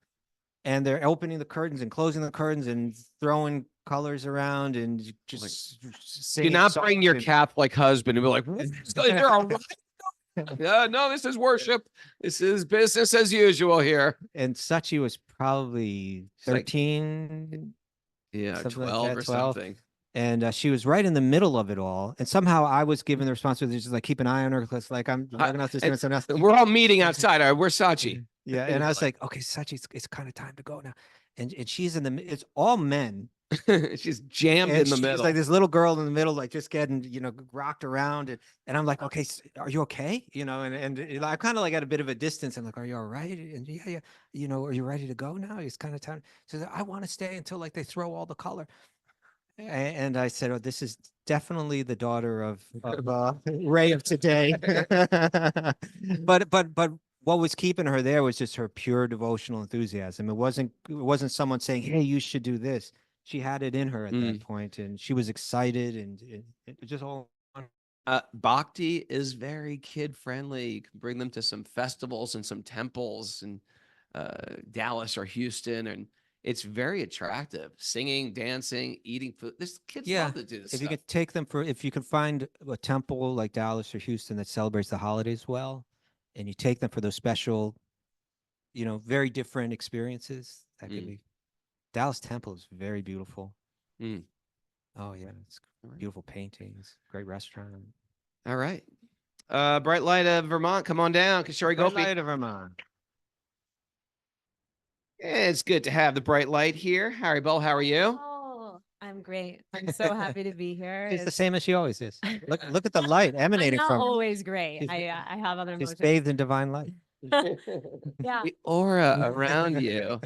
And they're opening the curtains and closing the curtains and throwing colors around and just Do singing not bring songs your and- Catholic husband and be like, is there a no, this is worship. This is business as usual here. And Sachi was probably She's like, 13, yeah, something like 12 that, or 12. something. And she was right in the middle of it all. And somehow I was given the responsibility to just like keep an eye on her because like I'm looking out this doing something else. We're all meeting outside. All right, we're Sachi. Yeah. And I was like, okay, Sachi, it's kind of time to go now. And she's in it's all men. She's jammed And in the she's middle. like this little girl in the middle, like just getting, rocked around. And I'm like, okay, are you okay? And I'm kind of like at a bit of a distance. I'm like, are you all right? And yeah. Are you ready to go now? It's kind of time. She said, I want to stay until like they throw all the color. And I said, oh, this is definitely the daughter of Ray of today. But what was keeping her there was just her pure devotional enthusiasm. It wasn't someone saying, hey, you should do this. She had it in her at that point, and she was excited, and it just all. Bhakti is very kid friendly. You can bring them to some festivals and some temples in Dallas or Houston, and it's very attractive. Singing, dancing, eating food. This kids love to do this. If you could take them if you can find a temple like Dallas or Houston that celebrates the holidays well, and you take them for those special, very different experiences, that could be. Dallas Temple is very beautiful. Oh yeah, it's beautiful paintings, great restaurant. All right. Bright Light of Vermont, come on down. Kishore Bright Gopi. Light of Vermont. It's good to have the bright light here. Harry Bell, how are you? Oh, I'm great. I'm so happy to be here. She's the same as she always is. Look at the light I'm emanating not from her. always great. She's- I have other She's emotions. bathed in divine light. Yeah. The aura around you.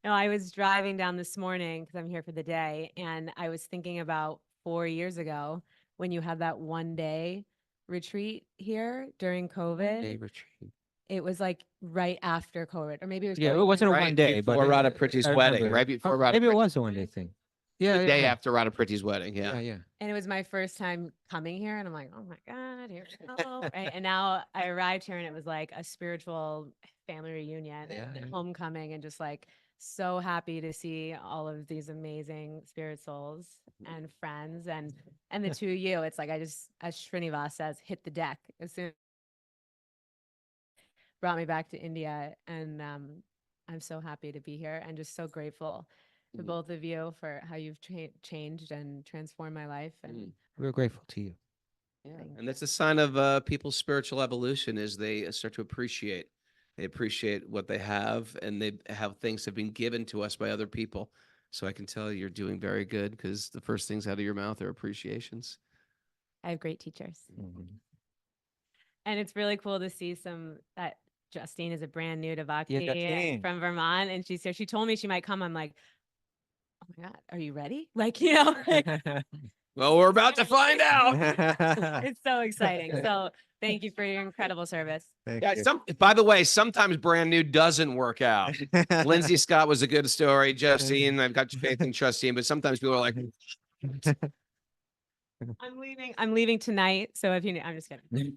No, I was driving down this morning because I'm here for the day, and I was thinking about 4 years ago when you had that 1-day retreat here during COVID. Day retreat. It was like right after COVID, or maybe it was Yeah, it during wasn't a COVID. Right 1 day, but before Radha Prithi's I wedding, remember. right before Oh, Radha maybe it Prithi's was a 1 day thing. Yeah, the yeah, day yeah. after Radha Prithi's wedding. Yeah. Yeah. And it was my first time coming here, and I'm like, oh my God, here we go. Right. And now I arrived here, and it was like a spiritual family reunion, Yeah, and yeah. homecoming, and just like so happy to see all of these amazing spirit souls and friends, and the two of you. It's like I just, as Srinivas says, hit the deck as soon. Brought me back to India, and I'm so happy to be here, and just so grateful to both of you for how you've changed and transformed my life. And We're grateful to you. Yeah. Thank And that's a sign of people's spiritual evolution is they start to appreciate. They appreciate what they have, and they have things have been given to us by other people. So I can tell you're doing very good because the first things out of your mouth are appreciations. I have great teachers. Mhm. And it's really cool to see that Justine is a brand new to Bhakti Justine. from Vermont. And she told me she might come. I'm like, oh my God, are you ready? Like, Well, we're about to find out. it's so exciting. So thank you for your incredible service. Thank Yeah. you. By the way, sometimes brand new doesn't work out. Lindsay Scott was a good story. Justine, I've got faith in Justine, but sometimes people are like, I'm leaving tonight. So if you need, I'm just kidding.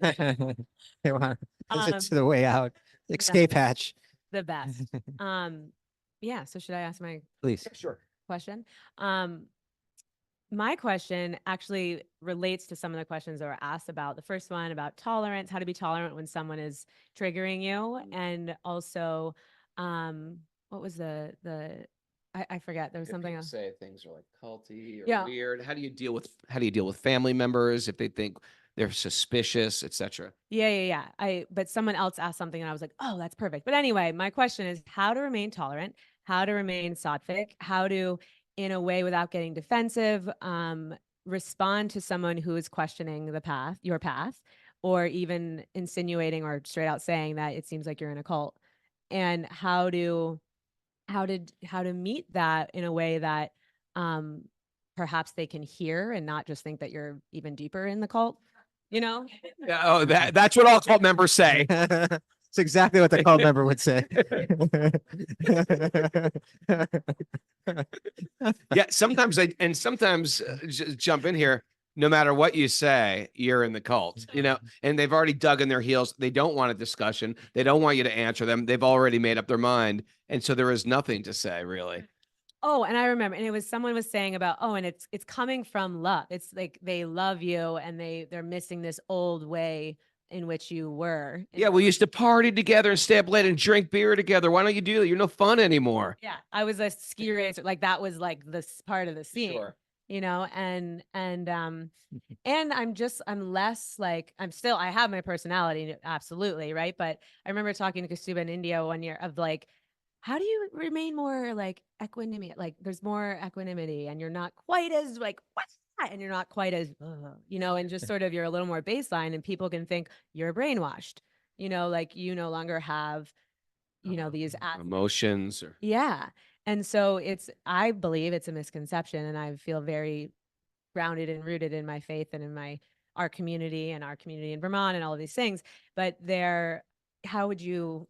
They want Um, to the way out. Escape hatch, The best. Yeah. So should I ask my please. sure. question? My question actually relates to some of the questions that were asked about. The first one about tolerance, how to be tolerant when someone is triggering you, and also, what was I forget. There was something else. Say things are like culty or Yeah. weird. How do you deal with family members if they think they're suspicious, etc.? Yeah. But someone else asked something, and I was like, oh, that's perfect. But anyway, my question is how to remain tolerant, how to remain sattvic, how to, in a way without getting defensive, respond to someone who is questioning your path, or even insinuating or straight out saying that it seems like you're in a cult, and how to meet that in a way that perhaps they can hear and not just think that you're even deeper in the cult, you know? Yeah, oh, that's what all cult members say. It's exactly what the cult member would say. Yeah, sometimes just jump in here. No matter what you say, you're in the cult, and they've already dug in their heels. They don't want a discussion. They don't want you to answer them. They've already made up their mind. And so there is nothing to say, really. Oh, and I remember, and it was someone was saying about, and it's coming from love. It's like they love you and they're missing this old way in which you were. Yeah, we used to party together and stay up late and drink beer together. Why don't you do that? You're no fun anymore. Yeah, I was a ski racer. Like that was like this part of the scene. Sure. And I'm less like, I have my personality, absolutely, right? But I remember talking to Kastuba in India one year of like, how do you remain more like equanimity? Like there's more equanimity and you're not quite as like, what's that? And you're not quite as, and just sort of, you're a little more baseline and people can think you're brainwashed, like you no longer have, these emotions or. Yeah. And so I believe it's a misconception and I feel very grounded and rooted in my faith and in our community in Vermont and all of these things. But how would you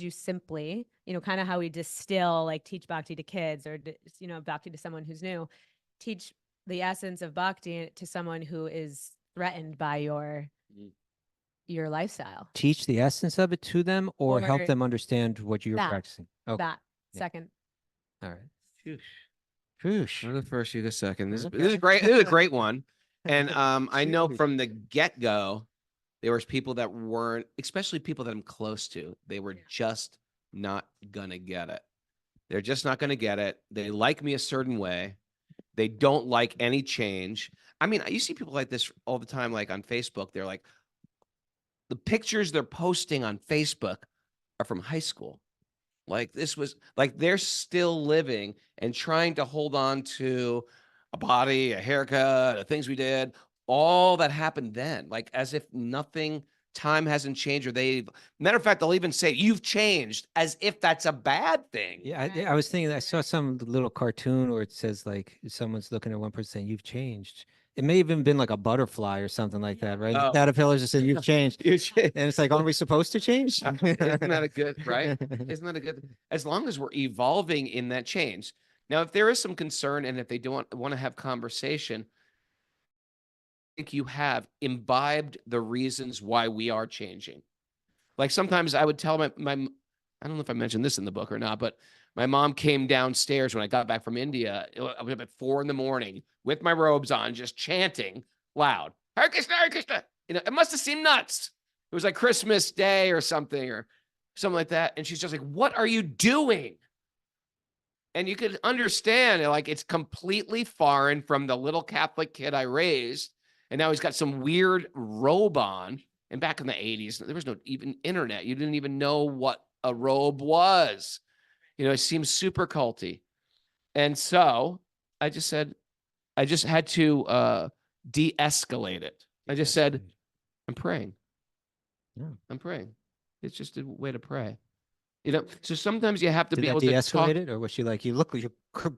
simply, kind of how we distill, like teach Bhakti to kids or, Bhakti to someone who's new, teach the essence of Bhakti to someone who is threatened by your lifestyle. Teach the essence of it to them or help them understand what you're practicing. Okay. That second. All right. Whoosh. The first, you the second. This is great. This is a great one. And I know from the get-go, there was people that weren't, especially people that I'm close to, they were just not gonna get it. They're just not gonna get it. They like me a certain way. They don't like any change. I mean, you see people like this all the time, like on Facebook. They're like, the pictures they're posting on Facebook are from high school. Like this was like they're still living and trying to hold on to a body, a haircut, the things we did, all that happened then, like as if time hasn't changed, or matter of fact, they'll even say you've changed as if that's a bad thing. Yeah, I was thinking, I saw some little cartoon where it says like someone's looking at one person saying you've changed. It may have even been like a butterfly or something like that, right? Oh. Caterpillars just said you've changed. And it's like, aren't we supposed to change? Isn't that a good, right? Isn't that a good, as long as we're evolving in that change. Now, if there is some concern and if they don't want to have conversation, I think you have imbibed the reasons why we are changing. Like sometimes I would tell my I don't know if I mentioned this in the book or not, but my mom came downstairs when I got back from India. I was up at 4 a.m. with my robes on, just chanting loud, Hare Krishna, Hare Krishna. It must have seemed nuts. It was like Christmas Day or something like that. And she's just like, what are you doing? And you could understand, like, it's completely foreign from the little Catholic kid I raised. And now he's got some weird robe on. And back in the 80s, there was no even internet. You didn't even know what a robe was. It seems super culty. And so I just said, I just had to de-escalate it. I just said, I'm praying. Yeah. I'm praying. It's just a way to pray. So sometimes you have to be able to de-escalate it, or was she like, you look like you're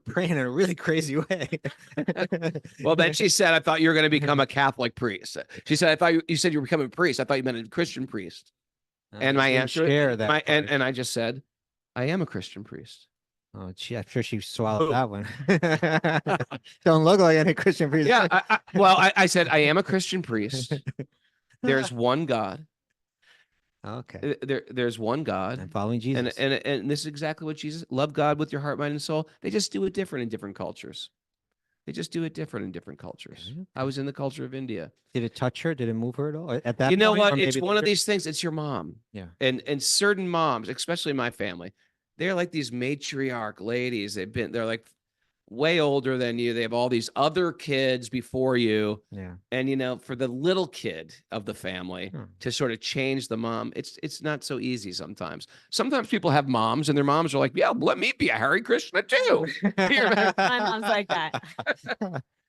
praying in a really crazy way? Well, then she said, I thought you were going to become a Catholic priest. She said, I thought you said you were becoming a priest. I thought you meant a Christian priest. And my answer, and I just said, I am a Christian priest. Oh, I'm sure she swallowed that one. Don't look like any Christian priest. Yeah. I said, I am a Christian priest. There's one God. Okay. There's one God. I'm following Jesus. And this is exactly what Jesus, love God with your heart, mind, and soul. They just do it different in different cultures. I was in the culture of India. Did it touch her? Did it move her at all? At that You know point, what? It's one of these things. It's your mom. Yeah. And certain moms, especially my family, they're like these matriarch ladies. They're like way older than you. They have all these other kids before you. Yeah. And, for the little kid of the family to sort of change the mom, it's not so easy sometimes. Sometimes people have moms and their moms are like, yeah, let me be a Hare Krishna too. My mom's like that.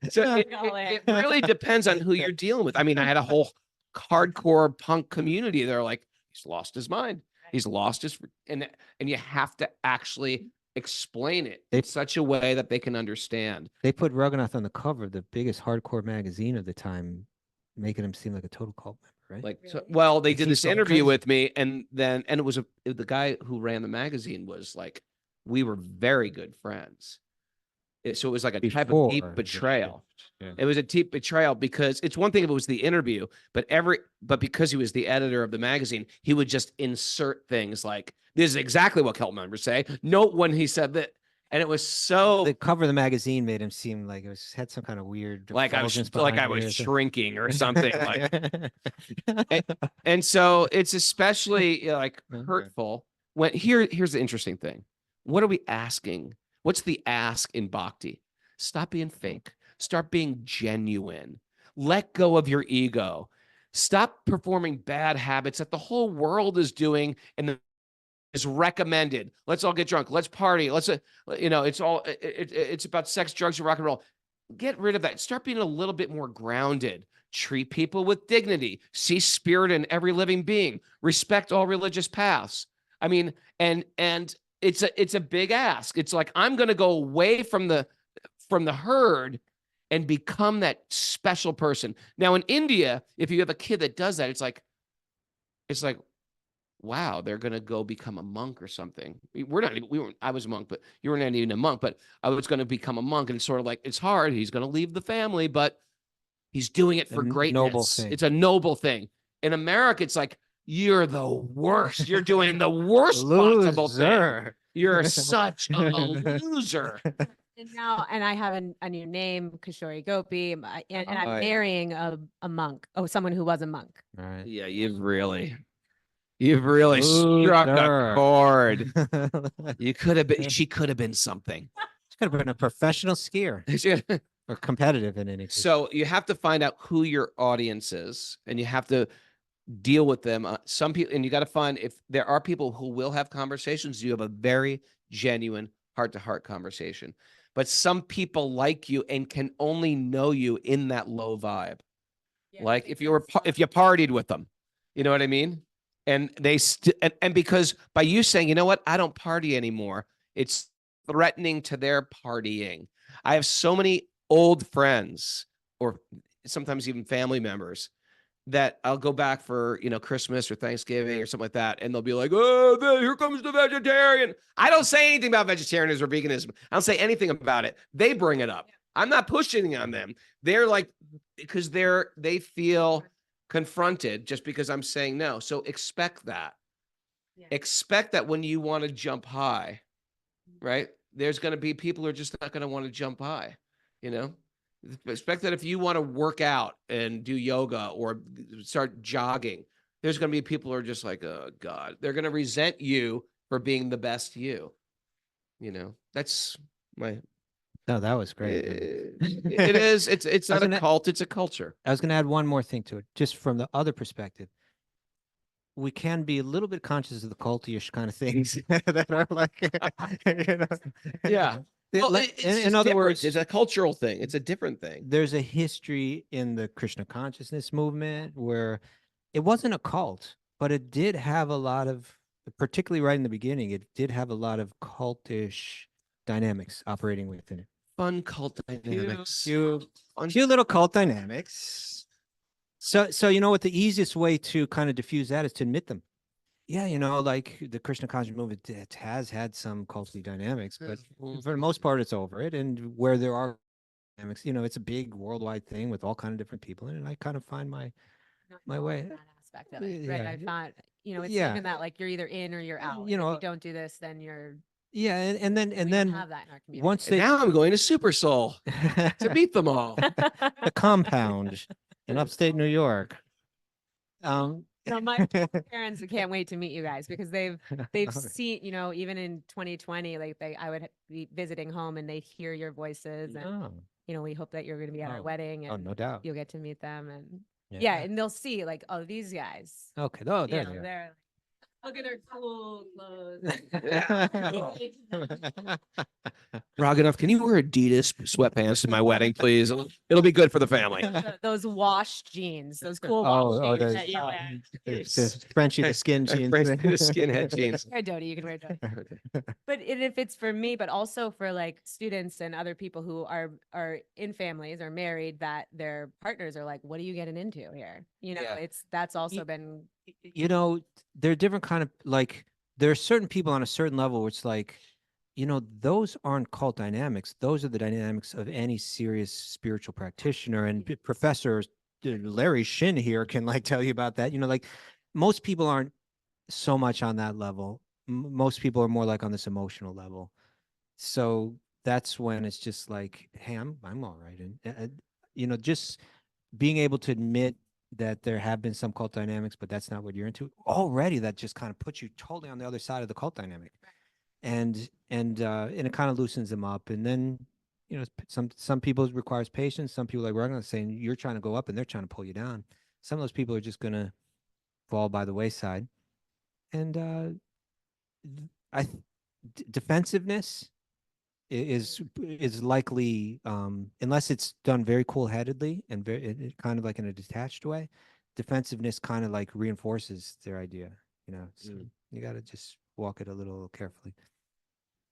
So it really depends on who you're dealing with. I mean, I had a whole hardcore punk community. They're like, he's lost his mind. He's lost his, and you have to actually explain it They- in such a way that they can understand. They put Raghunath on the cover of the biggest hardcore magazine of the time, making him seem like a total cult member, right? Like, so, well, they Is did he this so interview crazy? with me, and the guy who ran the magazine was like, we were very good friends. So it was like a type of deep Before the betrayal. shift, yeah. It was a deep betrayal because it's one thing if it was the interview, but because he was the editor of the magazine, he would just insert things like, this is exactly what cult members say. Note when he said that. And it was so The cover of the magazine made him seem like it had some kind of weird like I was effulgence like behind I it was or something. shrinking or something. And so it's especially like Okay. hurtful when here's the interesting thing. What are we asking? What's the ask in Bhakti? Stop being fake. Start being genuine. Let go of your ego. Stop performing bad habits that the whole world is doing and is recommended. Let's all get drunk. Let's party. Let's, it's all, it's about sex, drugs, and rock and roll. Get rid of that. Start being a little bit more grounded. Treat people with dignity. See spirit in every living being. Respect all religious paths. I mean, and it's a big ask. It's like, I'm going to go away from the herd and become that special person. Now in India, if you have a kid that does that, it's like, wow, they're going to go become a monk or something. I was a monk, but you were not even a monk, but I was going to become a monk. And it's sort of like, it's hard. He's going to leave the family, but he's doing it for greatness. Noble thing. It's a noble thing. In America, it's like, you're the worst. You're doing the worst possible thing. Loser. You're such a loser. And I have a new name, Kishori Gopi, and I'm Oh, yeah. marrying a monk. Oh, someone who was a monk. All right. Yeah, you've really struck a Loser. chord. She could have been something. She could have been a professional skier or competitive in any case. So you have to find out who your audience is, and you have to deal with them. Some people, and you got to find if there are people who will have conversations. You have a very genuine heart-to-heart conversation. But some people like you and can only know you in that low vibe. Yeah, Like if you partied with them, you know what I mean? And they and because by you saying, you know what, I don't party anymore, it's threatening to their partying. I have so many old friends or sometimes even family members that I'll go back for, Christmas or Thanksgiving or something like that. And they'll be like, oh, here comes the vegetarian. I don't say anything about vegetarianism or veganism. I don't say anything about it. They bring it up. I'm not pushing on them. They're like, because they feel confronted just because I'm saying no. So expect that. Yeah. Expect that when you want to jump high, right? There's going to be people who are just not going to want to jump high, Expect that if you want to work out and do yoga or start jogging, there's going to be people who are just like, oh God, they're going to resent you for being the best you. That's my. No, that was great. It is. It's not a cult. It's a culture. I was going to add one more thing to it, just from the other perspective. We can be a little bit conscious of the cultish kind of things that are like, Yeah. Well, in other words, it's a cultural thing. It's a different thing. There's a history in the Krishna consciousness movement where it wasn't a cult, but it did have a lot of, particularly right in the beginning, it did have a lot of cultish dynamics operating within it. Fun cult dynamics. Few little cult dynamics. So what the easiest way to kind of diffuse that is to admit them. Yeah, like the Krishna conscious movement, it has had some culty dynamics, but for the most part, it's over it. And where there are dynamics, it's a big worldwide thing with all kind of different people in it. And I kind of find my way. That aspect of it, right? Yeah. I thought, it's Yeah. even that like you're either in or you're out. You And know, if you don't do this, then you're. Yeah, and we don't then have that in our community. once And they now I'm going to Super Soul to beat them all. the compound in upstate New York. My parents can't wait to meet you guys because they've seen, even in 2020, like I would be visiting home and they'd hear your voices and we hope that you're going to be at our wedding and no doubt. you'll get to meet them and and they'll see like, oh, these guys. Okay. Oh, there they are. They're Look at her cool clothes. Roganoff, can you wear Adidas sweatpants to my wedding, please? It'll be good for the family. Those wash jeans, those cool Oh, wash jeans the, that you wear. the Frenchie the skin jeans. The skinhead jeans. Wear Dodie, you can wear Dodie. But if it's for me, but also for like students and other people who are in families or married that their partners are like, what are you getting into here? You know, Yeah. that's also been You know, there are different kind of like there are certain people on a certain level where it's like, you know, those aren't cult dynamics. Those are the dynamics of any serious spiritual practitioner. And Professor Larry Shin here can like tell you about that. You know, like most people aren't so much on that level. Most people are more like on this emotional level. So that's when it's just like, hey, I'm all right. And you know, just being able to admit that there have been some cult dynamics, but that's not what you're into already. That just kind of puts you totally on the other side of the cult dynamic, and it kind of loosens them up. And then, you know, some people it requires patience. Some people, like we're not saying you're trying to go up and they're trying to pull you down. Some of those people are just gonna fall by the wayside. And defensiveness is likely, unless it's done very cool-headedly and very kind of like in a detached way, defensiveness kind of like reinforces their idea, you know. So you got to just walk it a little carefully.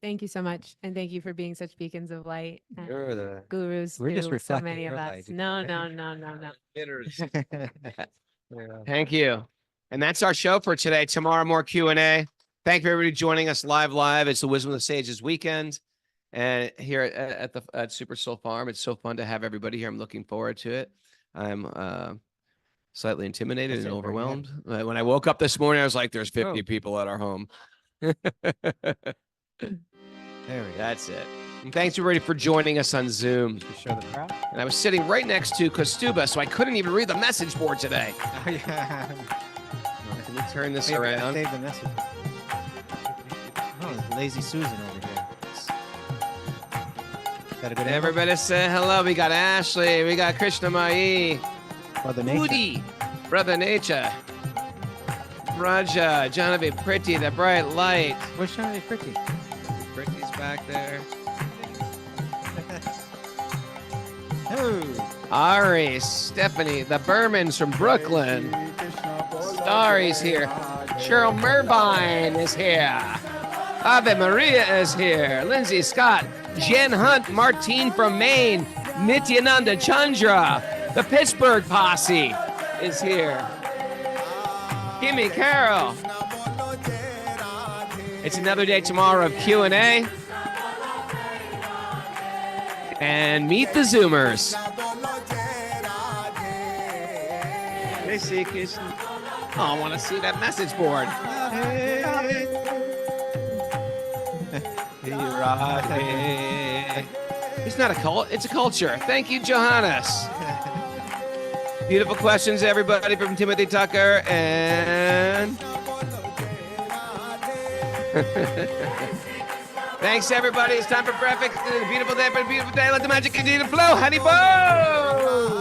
Thank you so much. And thank you for being such beacons of light. and You're the gurus we're just to so reflecting many of your us. light. No. Yeah. Thank you. And that's our show for today. Tomorrow, more Q&A. Thank you, everybody, joining us live. It's the Wisdom of the Sages weekend. And here at Super Soul Farm, it's so fun to have everybody here. I'm looking forward to it. I'm slightly intimidated and overwhelmed. When I woke up this morning, I was like, there's 50 people at our home. There we go. That's it. And thanks, everybody, for joining us on Zoom. Show the crowd. And I was sitting right next to Kostuba, so I couldn't even read the message board today. Oh, yeah. Can we turn this Wait, around? Save the message. Oh, there's Lazy Susan over here. Got a good angle? Everybody say hello. We got Ashley. We got Krishna Mai. Mother Nature. Woody. Brother Nature. Raja. Johnny Pretty. The bright light. Where's Johnny Pretty? Pretty's back there. Oh. Ari. Stephanie. The Bermans from Brooklyn. Starry's here. Cheryl Merbine is here. Ave Maria is here. Lindsay Scott. Jen Hunt, Martine from Maine, Nityananda Chandra, the Pittsburgh Posse is here. Kimmy Carol. It's another day tomorrow of Q&A. And meet the Zoomers. Oh, I want to see that message board. It's not a cult, it's a culture. Thank you, Johannes. Beautiful questions, everybody, from Timothy Tucker. And thanks, everybody. It's time for breakfast. It's a beautiful day, but a beautiful day. Let the magic continue to flow. Honey, bow.